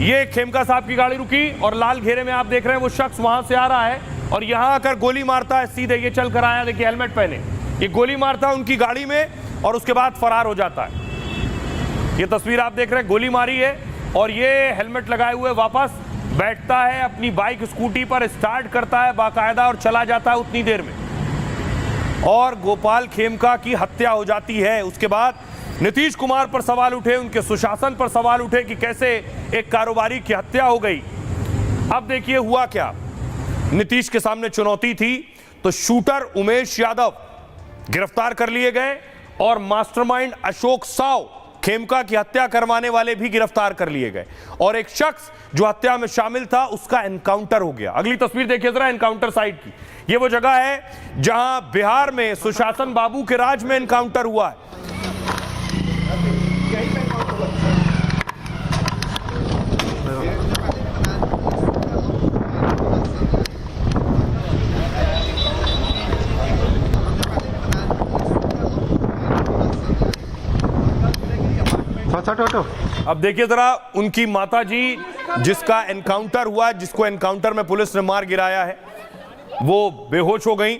ये खेमका साहब की गाड़ी रुकी और लाल घेरे में आप देख रहे हैं वो शख्स वहां से आ रहा है और यहां आकर गोली मारता है सीधे। ये चल कर आया, देखिए हेलमेट पहने, ये गोली मारता है उनकी गाड़ी में और उसके बाद फरार हो जाता है। ये तस्वीर आप देख रहे हैं, गोली मारी है और ये हेलमेट लगाए हुए वापस बैठता है, अपनी बाइक स्कूटी पर स्टार्ट करता है बाकायदा और चला जाता है उतनी देर में, और गोपाल खेमका की हत्या हो जाती है। उसके बाद नीतीश कुमार पर सवाल उठे, उनके सुशासन पर सवाल उठे कि कैसे एक कारोबारी की हत्या हो गई। अब देखिए हुआ क्या, नीतीश के सामने चुनौती थी तो शूटर उमेश यादव गिरफ्तार कर लिए गए और मास्टरमाइंड अशोक साव, खेमका की हत्या करवाने वाले भी गिरफ्तार कर लिए गए, और एक शख्स जो हत्या में शामिल था उसका एनकाउंटर हो गया। अगली तस्वीर देखिए जरा एनकाउंटर साइट की, ये वो जगह है जहां बिहार में सुशासन बाबू के राज में एनकाउंटर हुआ है। अब देखिए जरा उनकी माताजी जिसका एनकाउंटर हुआ, जिसको एनकाउंटर में पुलिस ने मार गिराया है, वो बेहोश हो गई।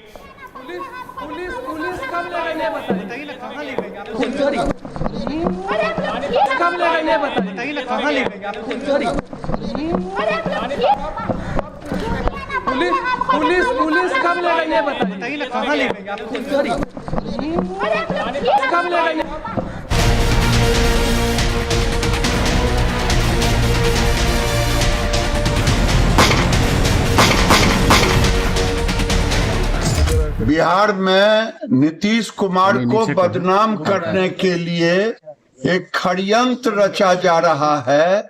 बिहार में नीतीश कुमार को बदनाम करने के लिए एक षड्यंत्र रचा जा रहा है।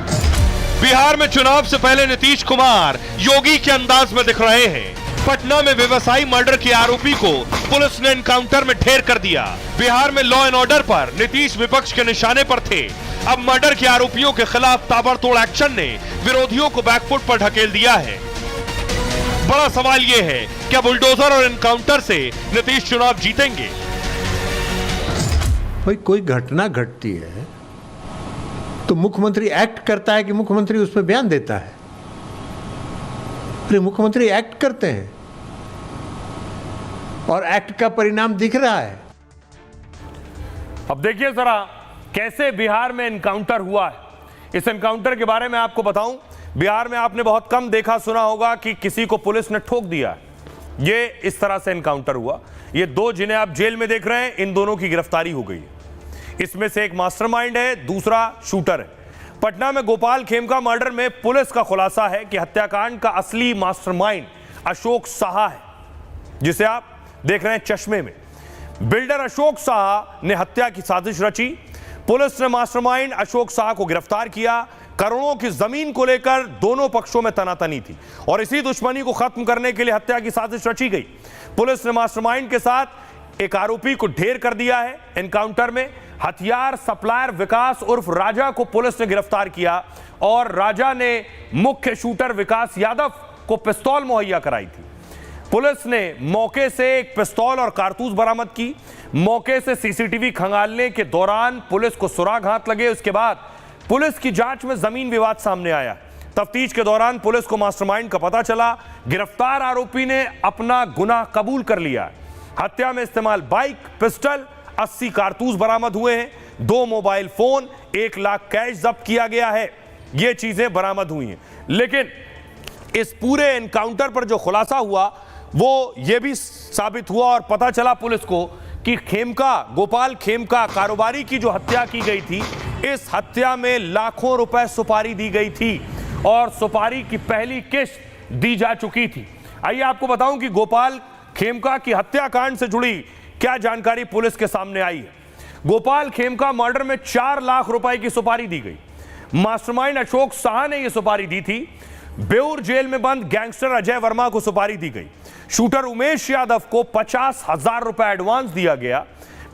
बिहार में चुनाव से पहले नीतीश कुमार योगी के अंदाज में दिख रहे हैं। पटना में व्यवसायी मर्डर के आरोपी को पुलिस ने एनकाउंटर में ढेर कर दिया। बिहार में लॉ एंड ऑर्डर पर नीतीश विपक्ष के निशाने पर थे। अब मर्डर के आरोपियों के खिलाफ ताबड़तोड़ एक्शन ने विरोधियों को बैकफुट पर ढकेल दिया है। बड़ा सवाल यह है, क्या बुलडोजर और एनकाउंटर से नीतीश चुनाव जीतेंगे? भाई कोई घटना घटती है तो मुख्यमंत्री एक्ट करता है कि मुख्यमंत्री उस पर बयान देता है? अरे मुख्यमंत्री एक्ट करते हैं और एक्ट का परिणाम दिख रहा है। अब देखिए जरा कैसे बिहार में एनकाउंटर हुआ है। इस एनकाउंटर के बारे में आपको बताऊं, बिहार में आपने बहुत कम देखा सुना होगा कि किसी को पुलिस ने ठोक दिया। ये इस तरह से एनकाउंटर हुआ। ये दो जिन्हें आप जेल में देख रहे हैं, इन दोनों की गिरफ्तारी हो गई। इसमें से एक मास्टरमाइंड है, दूसरा शूटर है। पटना में गोपाल खेमका मर्डर में पुलिस का खुलासा है कि हत्याकांड का असली मास्टरमाइंड अशोक साहा है, जिसे आप देख रहे हैं चश्मे में। बिल्डर अशोक साहा ने हत्या की साजिश रची। पुलिस ने मास्टरमाइंड अशोक साहा को गिरफ्तार किया। करोड़ों की जमीन को लेकर दोनों पक्षों में तनातनी थी और इसी दुश्मनी को खत्म करने के लिए हत्या की साजिश रची गई। पुलिस ने मास्टरमाइंड के साथ एक आरोपी को ढेर कर दिया है। एनकाउंटर में हथियार सप्लायर विकास उर्फ राजा को पुलिस ने गिरफ्तार किया और राजा ने मुख्य शूटर विकास यादव को पिस्तौल मुहैया कराई थी। पुलिस ने मौके से एक पिस्तौल और कारतूस बरामद की। मौके से सीसीटीवी खंगालने के दौरान पुलिस को सुराग हाथ लगे। उसके बाद पुलिस की जांच में जमीन विवाद सामने आया। तफ्तीश के दौरान पुलिस को मास्टरमाइंड का पता चला। गिरफ्तार आरोपी ने अपना गुनाह कबूल कर लिया। हत्या में इस्तेमाल बाइक, पिस्टल, 80 कारतूस बरामद हुए हैं। 2 मोबाइल फोन, 1 लाख कैश जब्त किया गया है। ये चीजें बरामद हुई हैं। लेकिन इस पूरे एनकाउंटर पर जो खुलासा हुआ वो ये भी साबित हुआ और पता चला पुलिस को कि खेमका, गोपाल खेमका कारोबारी की जो हत्या की गई थी, इस हत्या में लाखों रुपए सुपारी दी गई थी और सुपारी की पहली किस्त दी जा चुकी थी। आइए आपको बताऊं कि गोपाल खेमका की हत्याकांड से जुड़ी क्या जानकारी पुलिस के सामने आई है। गोपाल खेमका मर्डर में 4 लाख रुपए की सुपारी दी गई। मास्टरमाइंड अशोक शाह ने यह सुपारी दी थी। बेउर जेल में बंद गैंगस्टर अजय वर्मा को सुपारी दी गई। शूटर उमेश यादव को 50,000 रुपए एडवांस दिया गया।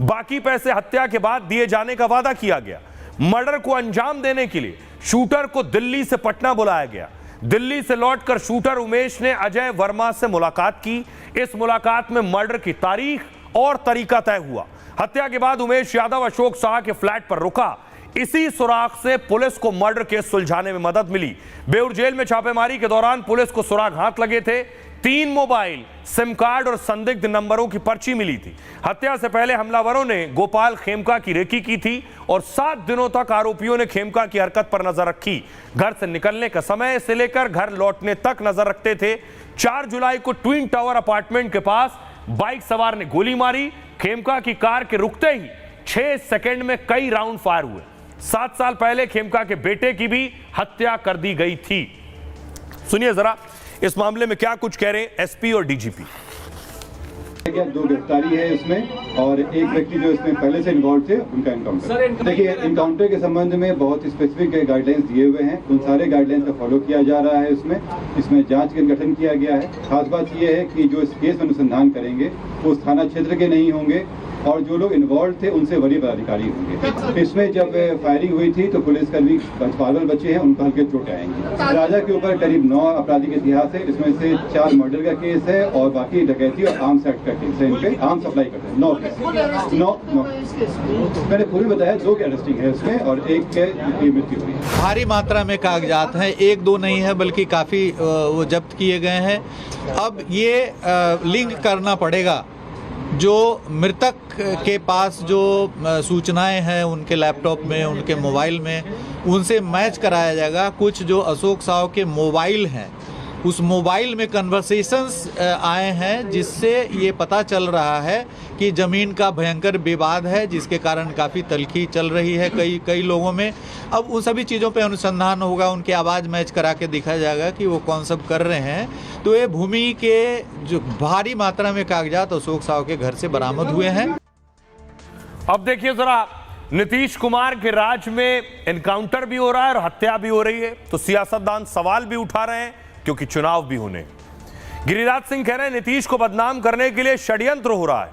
बाकी पैसे हत्या के बाद दिए जाने का वादा किया गया। मर्डर को अंजाम देने के लिए शूटर को दिल्ली से पटना बुलाया गया। दिल्ली से लौटकर शूटर उमेश ने अजय वर्मा से मुलाकात की। इस मुलाकात में मर्डर की तारीख और तरीका तय हुआ। हत्या के बाद उमेश यादव अशोक शाह के फ्लैट पर रुका। इसी सुराग से पुलिस को मर्डर केस सुलझाने में मदद मिली। बेउर जेल में छापेमारी के दौरान पुलिस को सुराग हाथ लगे थे। 3 मोबाइल, सिम कार्ड और संदिग्ध नंबरों की पर्ची मिली थी। हत्या से पहले हमलावरों ने गोपाल खेमका की रेकी की थी और 7 दिनों तक आरोपियों ने खेमका की हरकत पर नजर रखी। घर से निकलने का समय से लेकर घर लौटने तक नजर रखते थे। 4 जुलाई को ट्विन टावर अपार्टमेंट के पास बाइक सवार ने गोली मारी। खेमका की कार के रुकते ही 6 सेकंड में कई राउंड फायर हुए। 7 साल पहले खेमका के बेटे की भी हत्या कर दी गई थी। सुनिए जरा इस मामले में क्या कुछ कह रहे हैं एसपी और डीजीपी। 2 गिरफ्तारी है इसमें और एक व्यक्ति जो इसमें पहले से इन्वॉल्व थे उनका एनकाउंटर। देखिए, एनकाउंटर के संबंध में बहुत स्पेसिफिक गाइडलाइंस दिए हुए हैं। उन सारे गाइडलाइंस का फॉलो किया जा रहा है। इसमें जांच का गठन किया गया है। खास बात यह है कि जो इस केस अनुसंधान करेंगे वो उस थाना क्षेत्र के नहीं होंगे और जो लोग इन्वॉल्व थे उनसे वरीय पदाधिकारी होंगे। इसमें जब फायरिंग हुई थी तो पुलिसकर्मी पागल बच्चे हैं, उनको हल्के चोटें आएंगी। राजा के ऊपर करीब 9 आपराधिक इतिहास है। इसमें से 4 मर्डर का केस है और बाकी डकैती और आर्म्स एक्ट का केस है। इनपे आर्म सप्लाई करते हैं 9 मैंने पूरी बताया। 2 की अरेस्टिंग है इसमें और 1 की मृत्यु हुई। भारी मात्रा में कागजात हैं, 1-2 नहीं है बल्कि काफ़ी वो जब्त किए गए हैं। अब ये लिंक करना पड़ेगा जो मृतक के पास जो सूचनाएं हैं उनके लैपटॉप में, उनके मोबाइल में, उनसे मैच कराया जाएगा। कुछ जो अशोक साव के मोबाइल हैं उस मोबाइल में कन्वर्सेशंस आए हैं जिससे ये पता चल रहा है कि ज़मीन का भयंकर विवाद है जिसके कारण काफ़ी तलखी चल रही है कई लोगों में। अब उन सभी चीज़ों पे अनुसंधान होगा, उनकी आवाज़ मैच करा के दिखा जाएगा कि वो कौन सब कर रहे हैं। तो ये भूमि के जो भारी मात्रा में कागजात अशोक साव के घर से बरामद हुए हैं। अब देखिए जरा, नीतीश कुमार के राज में एनकाउंटर भी हो रहा है और हत्या भी हो रही है, तो सियासतदान सवाल भी उठा रहे हैं क्योंकि चुनाव भी होने। गिरिराज सिंह कह रहे हैं नीतीश को बदनाम करने के लिए षड्यंत्र हो रहा है।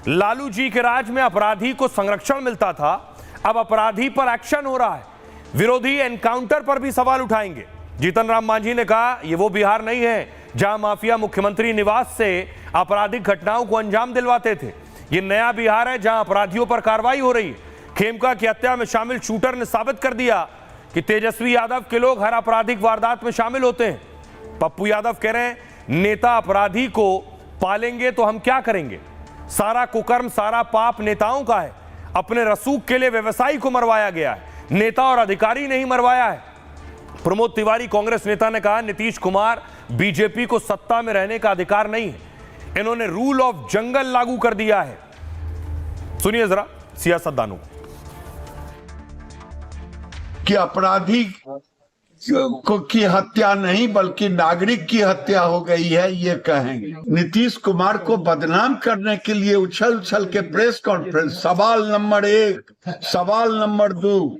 लालू जी के राज में अपराधी को संरक्षण मिलता था, अब अपराधी पर एक्शन हो रहा है। विरोधी एनकाउंटर पर भी सवाल उठाएंगे। जीतन राम मांझी ने कहा यह वो बिहार नहीं है जहां माफिया मुख्यमंत्री निवास से आपराधिक घटनाओं को अंजाम दिलवाते थे। यह नया बिहार है जहां अपराधियों पर कार्रवाई हो रही है। खेमका की हत्या में शामिल शूटर ने साबित कर दिया कि तेजस्वी यादव के लोग हर आपराधिक वारदात में शामिल होते हैं। पप्पू यादव कह रहे हैं नेता अपराधी को पालेंगे तो हम क्या करेंगे। सारा कुकर्म, सारा पाप नेताओं का है। अपने रसूख के लिए व्यवसायी को मरवाया गया है, नेता और अधिकारी नहीं मरवाया है। प्रमोद तिवारी कांग्रेस नेता ने कहा नीतीश कुमार बीजेपी को सत्ता में रहने का अधिकार नहीं है, इन्होंने रूल ऑफ जंगल लागू कर दिया है। सुनिए जरा सियासतदानों कि अपराधी की हत्या नहीं बल्कि नागरिक की हत्या हो गई है ये कहेंगे। नीतीश कुमार को बदनाम करने के लिए उछल उछल के प्रेस कॉन्फ्रेंस। सवाल नंबर 1, सवाल नंबर 2,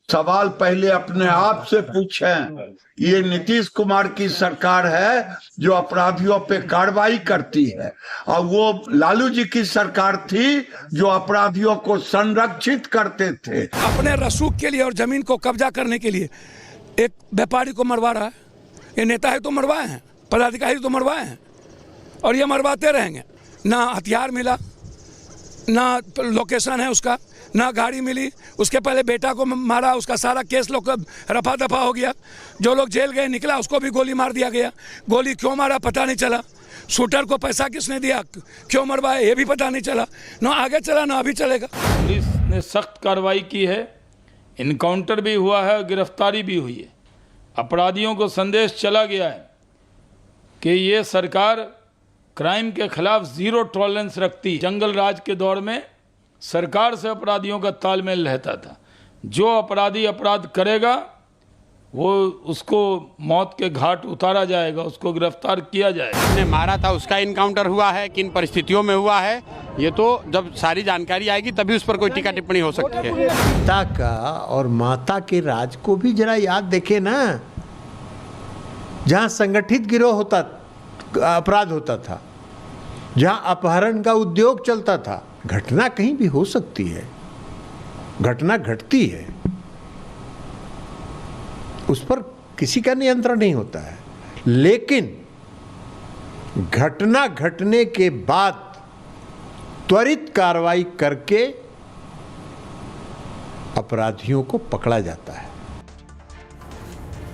सवाल पहले अपने आप से पूछें। ये नीतीश कुमार की सरकार है जो अपराधियों पे कार्रवाई करती है और वो लालू जी की सरकार थी जो अपराधियों को संरक्षित करते थे। अपने रसूख के लिए और जमीन को कब्जा करने के लिए एक व्यापारी को मरवा रहा है। ये नेता है तो मरवाए हैं, पदाधिकारी तो मरवाए हैं और ये मरवाते रहेंगे। ना हथियार मिला, ना लोकेशन है उसका, ना गाड़ी मिली। उसके पहले बेटा को मारा, उसका सारा केस लोग रफा दफा हो गया। जो लोग जेल गए निकला उसको भी गोली मार दिया गया। गोली क्यों मारा पता नहीं चला। शूटर को पैसा किसने दिया, क्यों मरवाया ये भी पता नहीं चला। ना आगे चला ना अभी चलेगा। पुलिस ने सख्त कार्रवाई की है। इनकाउंटर भी हुआ है और गिरफ्तारी भी हुई है। अपराधियों को संदेश चला गया है कि ये सरकार क्राइम के खिलाफ जीरो टॉलरेंस रखती। जंगल राज के दौर में सरकार से अपराधियों का तालमेल रहता था। जो अपराधी अपराध करेगा वो उसको मौत के घाट उतारा जाएगा, उसको गिरफ्तार किया जाएगा। ने मारा था उसका इनकाउंटर हुआ है, किन परिस्थितियों में हुआ है, ये तो जब सारी जानकारी आएगी तभी उस पर कोई टीका टिप्पणी हो सकती है। पिता का और माता के राज को भी जरा याद देखे ना, जहां संगठित गिरोह होता, अपराध होता था, जहां अपहरण का उद्योग चलता था। घटना कहीं भी हो सकती है, घटना घटती है, उस पर किसी का नियंत्रण नहीं होता है। लेकिन घटना घटने के बाद त्वरित कार्रवाई करके अपराधियों को पकड़ा जाता है।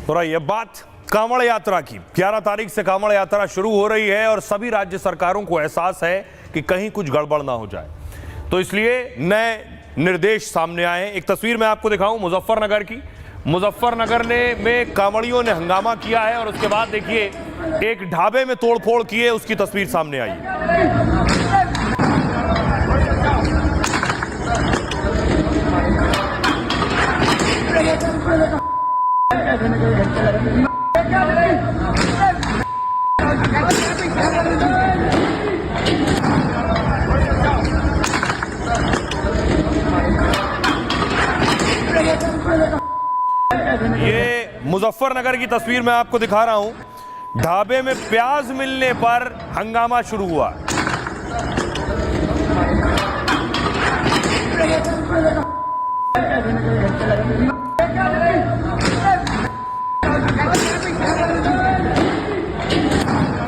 तो ये बात कांवड़ यात्रा की। 11 तारीख से कांवड़ यात्रा शुरू हो रही है और सभी राज्य सरकारों को एहसास है कि कहीं कुछ गड़बड़ ना हो जाए, तो इसलिए नए निर्देश सामने आए। एक तस्वीर मैं आपको दिखाऊं मुजफ्फरनगर की। मुजफ्फरनगर में कांवड़ियों ने हंगामा किया है और उसके बाद देखिए एक ढाबे में तोड़फोड़ किए, उसकी तस्वीर सामने आई है। ये मुजफ्फरनगर की तस्वीर मैं आपको दिखा रहा हूं। ढाबे में प्याज मिलने पर हंगामा शुरू हुआ।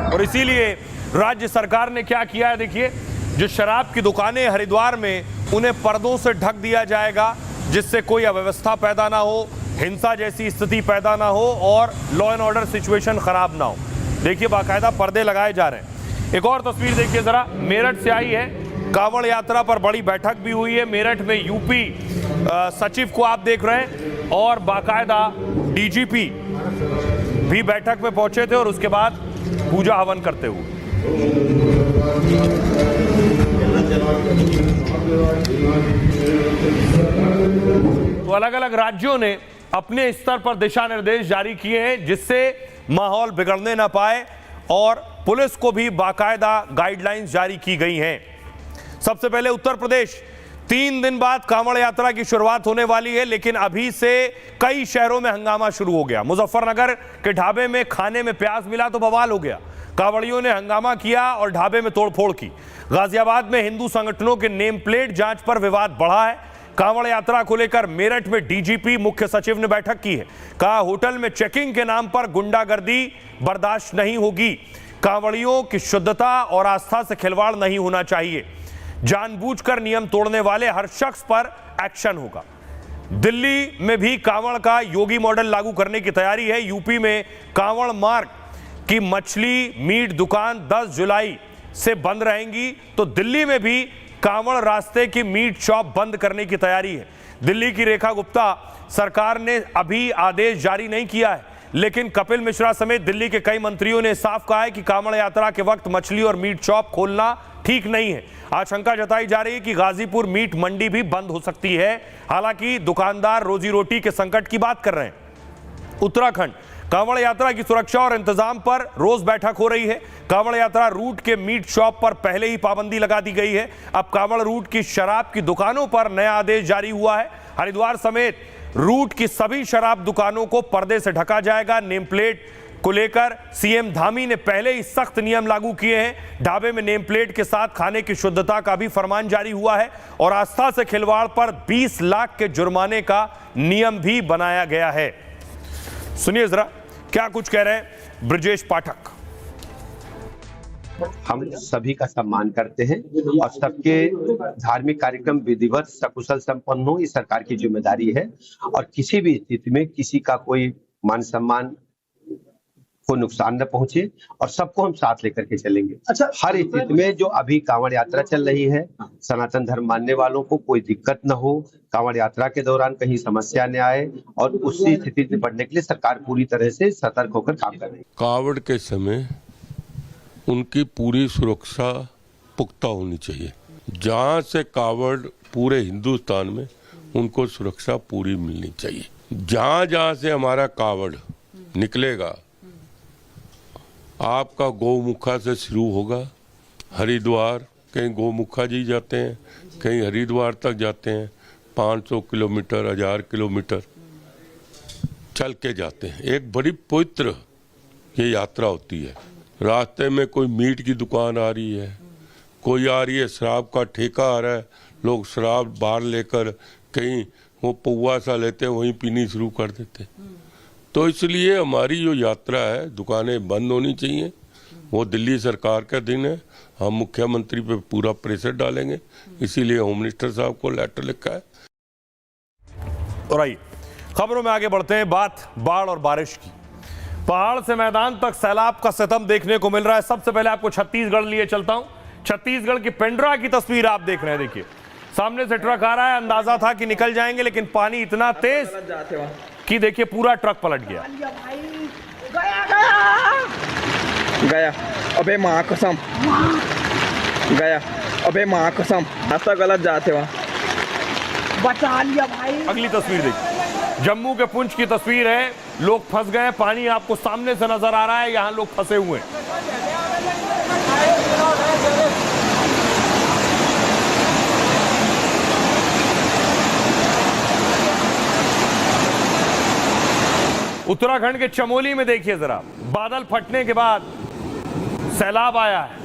और इसीलिए राज्य सरकार ने क्या किया है, देखिए, जो शराब की दुकानें हरिद्वार में, उन्हें पर्दों से ढक दिया जाएगा, जिससे कोई अव्यवस्था पैदा ना हो, हिंसा जैसी स्थिति पैदा ना हो और लॉ एंड ऑर्डर सिचुएशन खराब ना हो। देखिए बाकायदा पर्दे लगाए जा रहे हैं। एक और तस्वीर देखिए जरा, मेरठ से आई है। कांवड़ यात्रा पर बड़ी बैठक भी हुई है। मेरठ में यूपी सचिव को आप देख रहे हैं और बाकायदा डीजीपी भी बैठक में पहुंचे थे और उसके बाद पूजा हवन करते हुए। तो अलग अलग राज्यों ने अपने स्तर पर दिशा निर्देश जारी किए हैं जिससे माहौल बिगड़ने ना पाए और पुलिस को भी बाकायदा गाइडलाइंस जारी की गई हैं। सबसे पहले उत्तर प्रदेश, 3 दिन बाद कांवड़ यात्रा की शुरुआत होने वाली है, लेकिन अभी से कई शहरों में हंगामा शुरू हो गया। मुजफ्फरनगर के ढाबे में खाने में प्याज मिला तो बवाल हो गया। कांवड़ियों ने हंगामा किया और ढाबे में तोड़फोड़ की। गाजियाबाद में हिंदू संगठनों के नेम प्लेट जांच पर विवाद बढ़ा है। कांवड़ यात्रा को लेकर मेरठ में डीजीपी मुख्य सचिव ने बैठक की है। कहा होटल में चेकिंग के नाम पर गुंडागर्दी बर्दाश्त नहीं होगी। कांवड़ियों की शुद्धता और आस्था से खिलवाड़ नहीं होना चाहिए। जानबूझकर नियम तोड़ने वाले हर शख्स पर एक्शन होगा। दिल्ली में भी कांवड़ का योगी मॉडल लागू करने की तैयारी है। यूपी में कांवड़ मार्ग की मछली मीट दुकान 10 जुलाई से बंद रहेंगी, तो दिल्ली में भी कांवड़ रास्ते की मीट शॉप बंद करने की तैयारी है। दिल्ली की रेखा गुप्ता, सरकार ने अभी आदेश जारी नहीं किया है, लेकिन कपिल मिश्रा समेत दिल्ली के कई मंत्रियों ने साफ कहा है कि कांवड़ यात्रा के वक्त मछली और मीट शॉप खोलना ठीक नहीं है। आशंका जताई जा रही है कि गाजीपुर मीट मंडी भी बंद हो सकती है। हालांकि दुकानदार रोजी रोटी के संकट की बात कर रहे हैं। उत्तराखंड, कांवड़ यात्रा की सुरक्षा और इंतजाम पर रोज बैठक हो रही है। कांवड़ यात्रा रूट के मीट शॉप पर पहले ही पाबंदी लगा दी गई है। अब कांवड़ रूट की शराब की दुकानों पर नया आदेश जारी हुआ है। हरिद्वार समेत रूट की सभी शराब दुकानों को पर्दे से ढका जाएगा। नेम प्लेट को लेकर सीएम धामी ने पहले ही सख्त नियम लागू किए हैं। ढाबे में नेम प्लेट के साथ खाने की शुद्धता का भी फरमान जारी हुआ है और आस्था से खिलवाड़ पर 20 लाख के जुर्माने का नियम भी बनाया गया है। सुनिए जरा क्या कुछ कह रहे हैं ब्रजेश पाठक। हम सभी का सम्मान करते हैं और सबके धार्मिक कार्यक्रम विधिवत सकुशल संपन्न हो, ये सरकार की जिम्मेदारी है। और किसी भी स्थिति में किसी का कोई मान सम्मान को नुकसान न पहुंचे और सबको हम साथ लेकर के चलेंगे। अच्छा, हर स्थिति में जो अभी कांवड़ यात्रा चल रही है, सनातन धर्म मानने वालों को कोई दिक्कत न हो, कांवड़ यात्रा के दौरान कहीं समस्या न आए, और उसी स्थिति से निपटने के लिए सरकार पूरी तरह से सतर्क होकर काम कर रही है। कांवड़ के समय उनकी पूरी सुरक्षा पुख्ता होनी चाहिए। जहां से कांवड़ पूरे हिंदुस्तान में उनको सुरक्षा पूरी मिलनी चाहिए। जहां जहां से हमारा कांवड़ निकलेगा, आपका गौमुखा से शुरू होगा, हरिद्वार, कहीं गौमुखा जी जाते हैं, कहीं हरिद्वार तक जाते हैं, 500 किलोमीटर 1000 किलोमीटर चल के जाते हैं। एक बड़ी पवित्र ये यात्रा होती है। रास्ते में कोई मीट की दुकान आ रही है, कोई आ रही है शराब का ठेका आ रहा है, लोग शराब बाहर लेकर कहीं वो पौवा सा लेते हैं, वहीं पीनी शुरू कर देते हैं। तो इसलिए हमारी जो यात्रा है, दुकानें बंद होनी चाहिए। वो दिल्ली सरकार का दिन है, हम मुख्यमंत्री पे पूरा प्रेशर डालेंगे, इसीलिए होम मिनिस्टर साहब को लेटर लिखा है। और आइए खबरों में आगे बढ़ते हैं। बात बाढ़ और बारिश की। पहाड़ से मैदान तक सैलाब का सितम देखने को मिल रहा है। सबसे पहले आपको छत्तीसगढ़ लिए चलता हूं। छत्तीसगढ़ की पेंड्रा की तस्वीर आप देख रहे हैं। देखिए, सामने से ट्रक आ रहा है, अंदाजा था कि निकल जाएंगे, लेकिन पानी इतना तेज कि देखिए पूरा ट्रक पलट गया। गया अबे माँ कसम, गया अबे माँ कसम, रास्ता गलत जाते वहाँ, बचा लिया भाई। अगली तस्वीर देखिए, जम्मू के पुंछ की तस्वीर है। लोग फंस गए, पानी आपको सामने से नजर आ रहा है, यहां लोग फंसे हुए हैं। उत्तराखंड के चमोली में देखिए जरा, बादल फटने के बाद सैलाब आया है।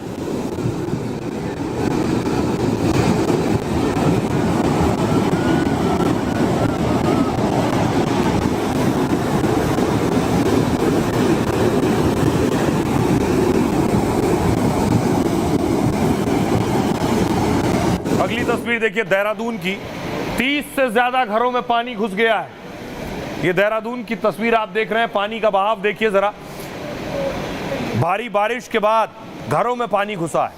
अगली तस्वीर देखिए देहरादून की, 30 से ज्यादा घरों में पानी घुस गया है। ये देहरादून की तस्वीर आप देख रहे हैं। पानी का बहाव देखिए जरा, भारी बारिश के बाद घरों में पानी घुसा है।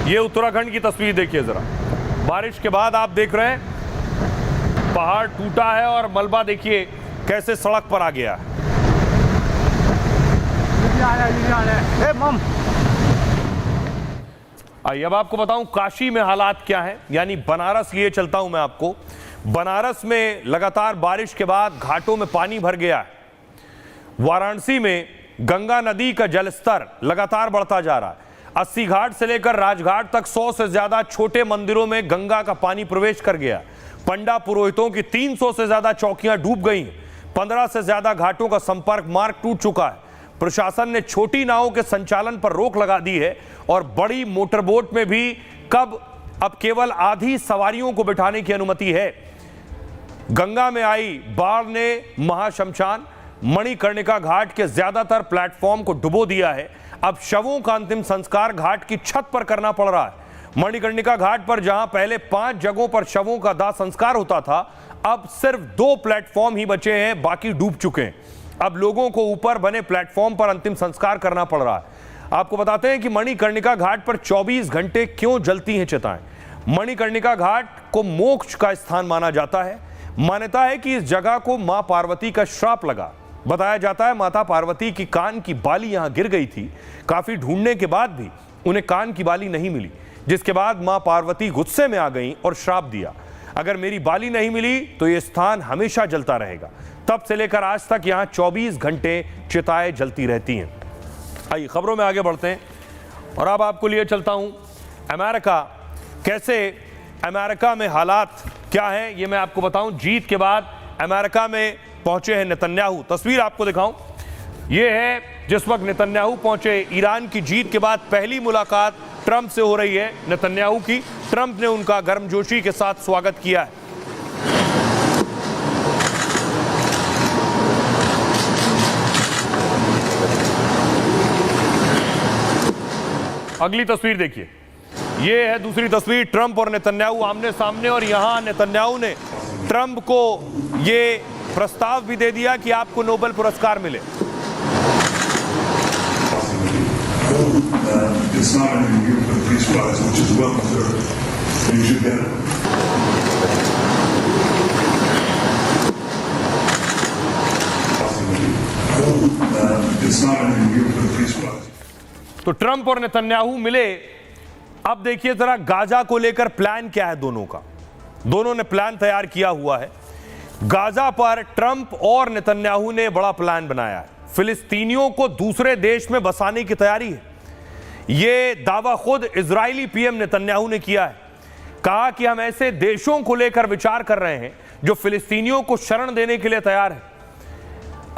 ये उत्तराखंड की तस्वीर देखिए जरा, बारिश के बाद आप देख रहे हैं पहाड़ टूटा है और मलबा देखिए कैसे सड़क पर आ गया है। आइए अब आपको बताऊं काशी में हालात क्या हैं, यानी बनारस लिए चलता हूं मैं आपको। बनारस में लगातार बारिश के बाद घाटों में पानी भर गया है। वाराणसी में गंगा नदी का जलस्तर लगातार बढ़ता जा रहा है। 80 घाट से लेकर राजघाट तक 100 से ज्यादा छोटे मंदिरों में गंगा का पानी प्रवेश कर गया। पंडा पुरोहितों की 300 से ज्यादा चौकियां डूब गई। 15 से ज्यादा घाटों का संपर्क मार्ग टूट चुका है। प्रशासन ने छोटी नावों के संचालन पर रोक लगा दी है और बड़ी मोटरबोट में भी अब केवल आधी सवारियों को बिठाने की अनुमति है। गंगा में आई बाढ़ ने महाशमशान मणिकर्णिका घाट के ज्यादातर प्लेटफॉर्म को डुबो दिया है। अब शवों का अंतिम संस्कार घाट की छत पर करना पड़ रहा है। मणिकर्णिका घाट पर जहां पहले 5 जगहों पर शवों का दाह संस्कार होता था, अब सिर्फ 2 प्लेटफॉर्म ही बचे हैं, बाकी डूब चुके हैं। अब लोगों को ऊपर बने प्लेटफॉर्म पर अंतिम संस्कार करना पड़ रहा है। आपको बताते हैं कि मणिकर्णिका घाट पर 24 घंटे क्यों जलती हैं चिताएं। मणिकर्णिका घाट को मोक्ष का स्थान माना जाता है। मान्यता है कि इस जगह को मां पार्वती का श्राप लगा। बताया जाता है माता पार्वती की कान की बाली यहां गिर गई थी। काफी ढूंढने के बाद भी उन्हें कान की बाली नहीं मिली, जिसके बाद मां पार्वती गुस्से में आ गई और श्राप दिया, अगर मेरी बाली नहीं मिली तो यह स्थान हमेशा जलता रहेगा। तब से लेकर आज तक यहां 24 घंटे चिताएं जलती रहती हैं। आइए खबरों में आगे बढ़ते हैं और अब आपको लिए चलता हूं अमेरिका। कैसे अमेरिका में हालात क्या है ये मैं आपको बताऊं। जीत के बाद अमेरिका में पहुंचे हैं नेतन्याहू। तस्वीर आपको दिखाऊं, ये है जिस वक्त नेतन्याहू पहुंचे। ईरान की जीत के बाद पहली मुलाकात ट्रंप से हो रही है नेतन्याहू की। ट्रंप ने उनका गर्मजोशी के साथ स्वागत किया है। अगली तस्वीर देखिए, ये है दूसरी तस्वीर, ट्रंप और नेतन्याहू आमने सामने, और यहां नेतन्याहू ने ट्रंप को ये प्रस्ताव भी दे दिया कि आपको नोबेल पुरस्कार मिले। तो ट्रंप और नेतन्याहू मिले। अब देखिए जरा गाजा को लेकर प्लान क्या है दोनों का। दोनों ने प्लान तैयार किया हुआ है। गाजा पर ट्रंप और नेतन्याहू ने बड़ा प्लान बनाया है। फिलिस्तीनियों को दूसरे देश में बसाने की तैयारी है। यह दावा खुद इजरायली पीएम नेतन्याहू ने किया है। कहा कि हम ऐसे देशों को लेकर विचार कर रहे हैं जो फिलिस्तीनियों को शरण देने के लिए तैयार है।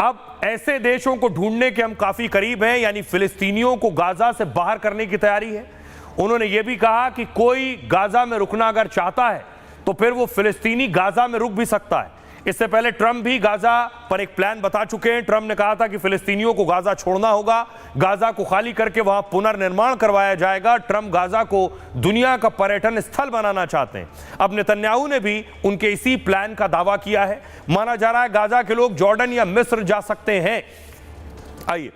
अब ऐसे देशों को ढूंढने के हम काफी करीब हैं, यानी फिलिस्तीनियों को गाजा से बाहर करने की तैयारी है। उन्होंने यह भी कहा कि कोई गाजा में रुकना अगर चाहता है तो फिर वो फिलिस्तीनी गाजा में रुक भी सकता है। इससे पहले ट्रंप भी गाजा पर एक प्लान बता चुके हैं। ट्रंप ने कहा था कि फिलिस्तीनियों को गाजा छोड़ना होगा, गाजा को खाली करके वहां पुनर्निर्माण करवाया जाएगा। ट्रंप गाजा को दुनिया का पर्यटन स्थल बनाना चाहते हैं। अब नेतन्याहू ने भी उनके इसी प्लान का दावा किया है। माना जा रहा है गाजा के लोग जॉर्डन या मिस्र जा सकते हैं। आइए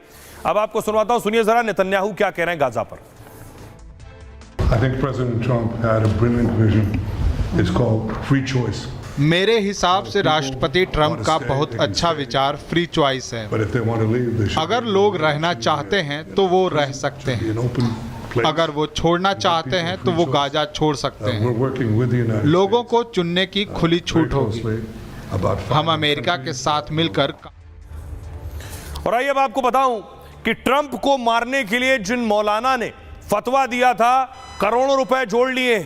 अब आपको सुनवाता हूं, सुनिए जरा नेतन्याहू क्या कह रहे हैं गाजा पर। I think President Trump had a brilliant vision. It's called free choice. मेरे हिसाब से राष्ट्रपति ट्रंप का बहुत अच्छा विचार फ्री चॉइस है। अगर लोग रहना चाहते हैं तो वो रह सकते हैं, अगर वो छोड़ना चाहते हैं तो वो गाजा छोड़ सकते हैं। लोगों को चुनने की खुली छूट होगी। हम अमेरिका के साथ मिलकर। और आइए अब आपको बताऊं कि ट्रंप को मारने के लिए जिन मौलाना ने फतवा दिया था, करोड़ों रुपए जोड़ लिए।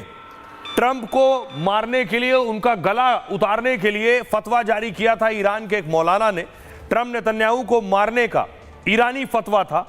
ट्रंप को मारने के लिए, उनका गला उतारने के लिए फतवा जारी किया था ईरान के एक मौलाना ने। ट्रंप नेतन्याहू को मारने का ईरानी फतवा था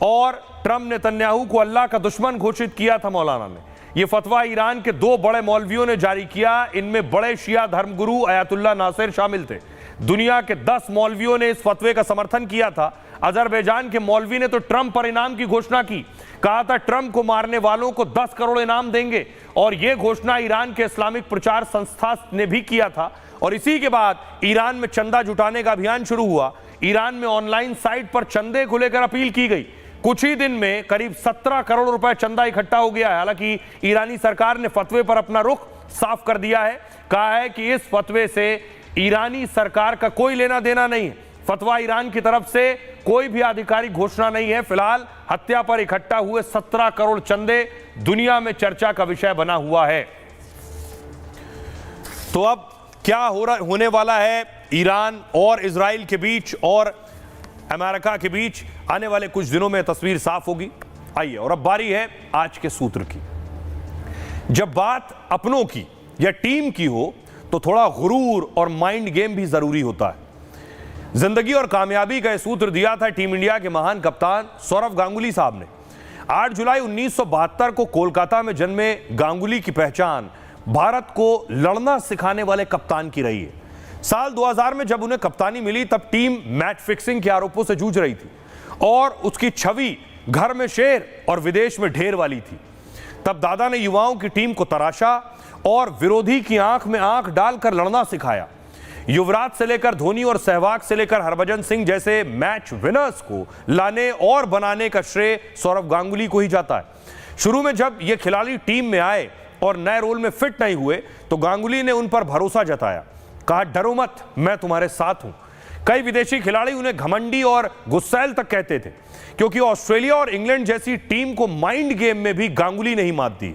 और ट्रंप नेतन्याहू को अल्लाह का दुश्मन घोषित किया था मौलाना ने। यह फतवा ईरान के 2 बड़े मौलवियों ने जारी किया। इनमें बड़े शिया धर्मगुरु अयातुल्लाह नासिर शामिल थे। दुनिया के 10 मौलवियों ने इस फतवे का समर्थन किया था। अजरबैजान के मौलवी ने तो ट्रंप पर इनाम की घोषणा की। कहा था ट्रंप को मारने वालों को 10 करोड़ इनाम देंगे। और यह घोषणा ईरान के इस्लामिक प्रचार संस्था ने भी किया था। और इसी के बाद ईरान में चंदा जुटाने का अभियान शुरू हुआ। ईरान में ऑनलाइन साइट पर चंदे को लेकर अपील की गई। कुछ ही दिन में करीब 17 करोड़ रुपए चंदा इकट्ठा हो गया है। हालांकि ईरानी सरकार ने फतवे पर अपना रुख साफ कर दिया है। कहा है कि इस फतवे से ईरानी सरकार का कोई लेना देना नहीं है। फतवा ईरान की तरफ से कोई भी आधिकारिक घोषणा नहीं है। फिलहाल हत्या पर इकट्ठा हुए 17 करोड़ चंदे दुनिया में चर्चा का विषय बना हुआ है। तो अब क्या होने वाला है ईरान और इजराइल के बीच और अमेरिका के बीच, आने वाले कुछ दिनों में तस्वीर साफ होगी। आइए और अब बारी है आज के सूत्र की। जब बात अपनों की या टीम की हो तो थोड़ा गुरूर और माइंड गेम भी जरूरी होता है। जिंदगी और कामयाबी का यह सूत्र दिया था टीम इंडिया के महान कप्तान सौरव गांगुली साहब ने। 8 जुलाई 1972 को कोलकाता में जन्मे गांगुली की पहचान भारत को लड़ना सिखाने वाले कप्तान की रही है। साल 2000 में जब उन्हें कप्तानी मिली तब टीम मैच फिक्सिंग के आरोपों से जूझ रही थी और उसकी छवि घर में शेर और विदेश में ढेर वाली थी। तब दादा ने युवाओं की टीम को तराशा और विरोधी की आंख में आंख डालकर लड़ना सिखाया। युवराज से लेकर धोनी और सहवाग से लेकर हरभजन सिंह जैसे मैच विनर्स को लाने और बनाने का श्रेय सौरव गांगुली को ही जाता है। शुरू में जब ये खिलाड़ी टीम में आए और नए रोल में फिट नहीं हुए तो गांगुली ने उन पर भरोसा जताया। कहा डरो मत, मैं तुम्हारे साथ हूं। कई विदेशी खिलाड़ी उन्हें घमंडी और गुस्सैल तक कहते थे क्योंकि ऑस्ट्रेलिया और इंग्लैंड जैसी टीम को माइंड गेम में भी गांगुली नहीं मात दी।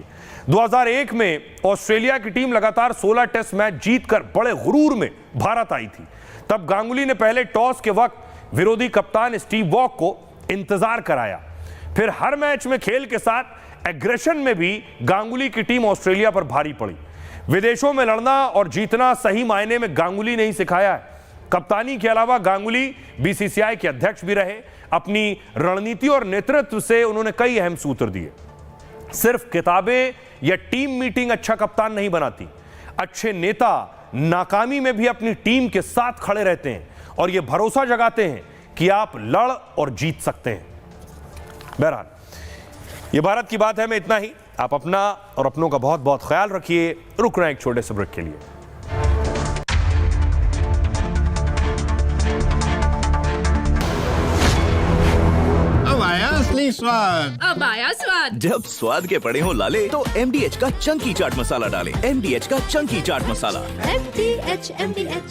2001 में ऑस्ट्रेलिया की टीम लगातार 16 टेस्ट मैच जीतकर बड़े गुरूर में भारत आई थी। तब गांगुली ने पहले टॉस के वक्त विरोधी कप्तान स्टीव वॉक को इंतजार कराया। फिर हर मैच में खेल के साथ एग्रेशन में भी गांगुली की टीम ऑस्ट्रेलिया पर भारी पड़ी। विदेशों में लड़ना और जीतना सही मायने में गांगुली ने ही सिखाया है। कप्तानी के अलावा गांगुली बीसीसीआई के अध्यक्ष भी रहे। अपनी रणनीति और नेतृत्व से उन्होंने कई अहम सूत्र दिए। सिर्फ किताबें या टीम मीटिंग अच्छा कप्तान नहीं बनाती। अच्छे नेता नाकामी में भी अपनी टीम के साथ खड़े रहते हैं और यह भरोसा जगाते हैं कि आप लड़ और जीत सकते हैं। बहरहाल ये भारत की बात है में इतना ही। आप अपना और अपनों का बहुत बहुत ख्याल रखिए। रुक रहे हैं एक छोटे से ब्रेक के लिए। अब आया असली स्वाद। अब आया स्वाद। जब स्वाद के पड़े हो लाले तो MDH का चंकी चाट मसाला डालें। MDH का चंकी चाट मसाला। MDH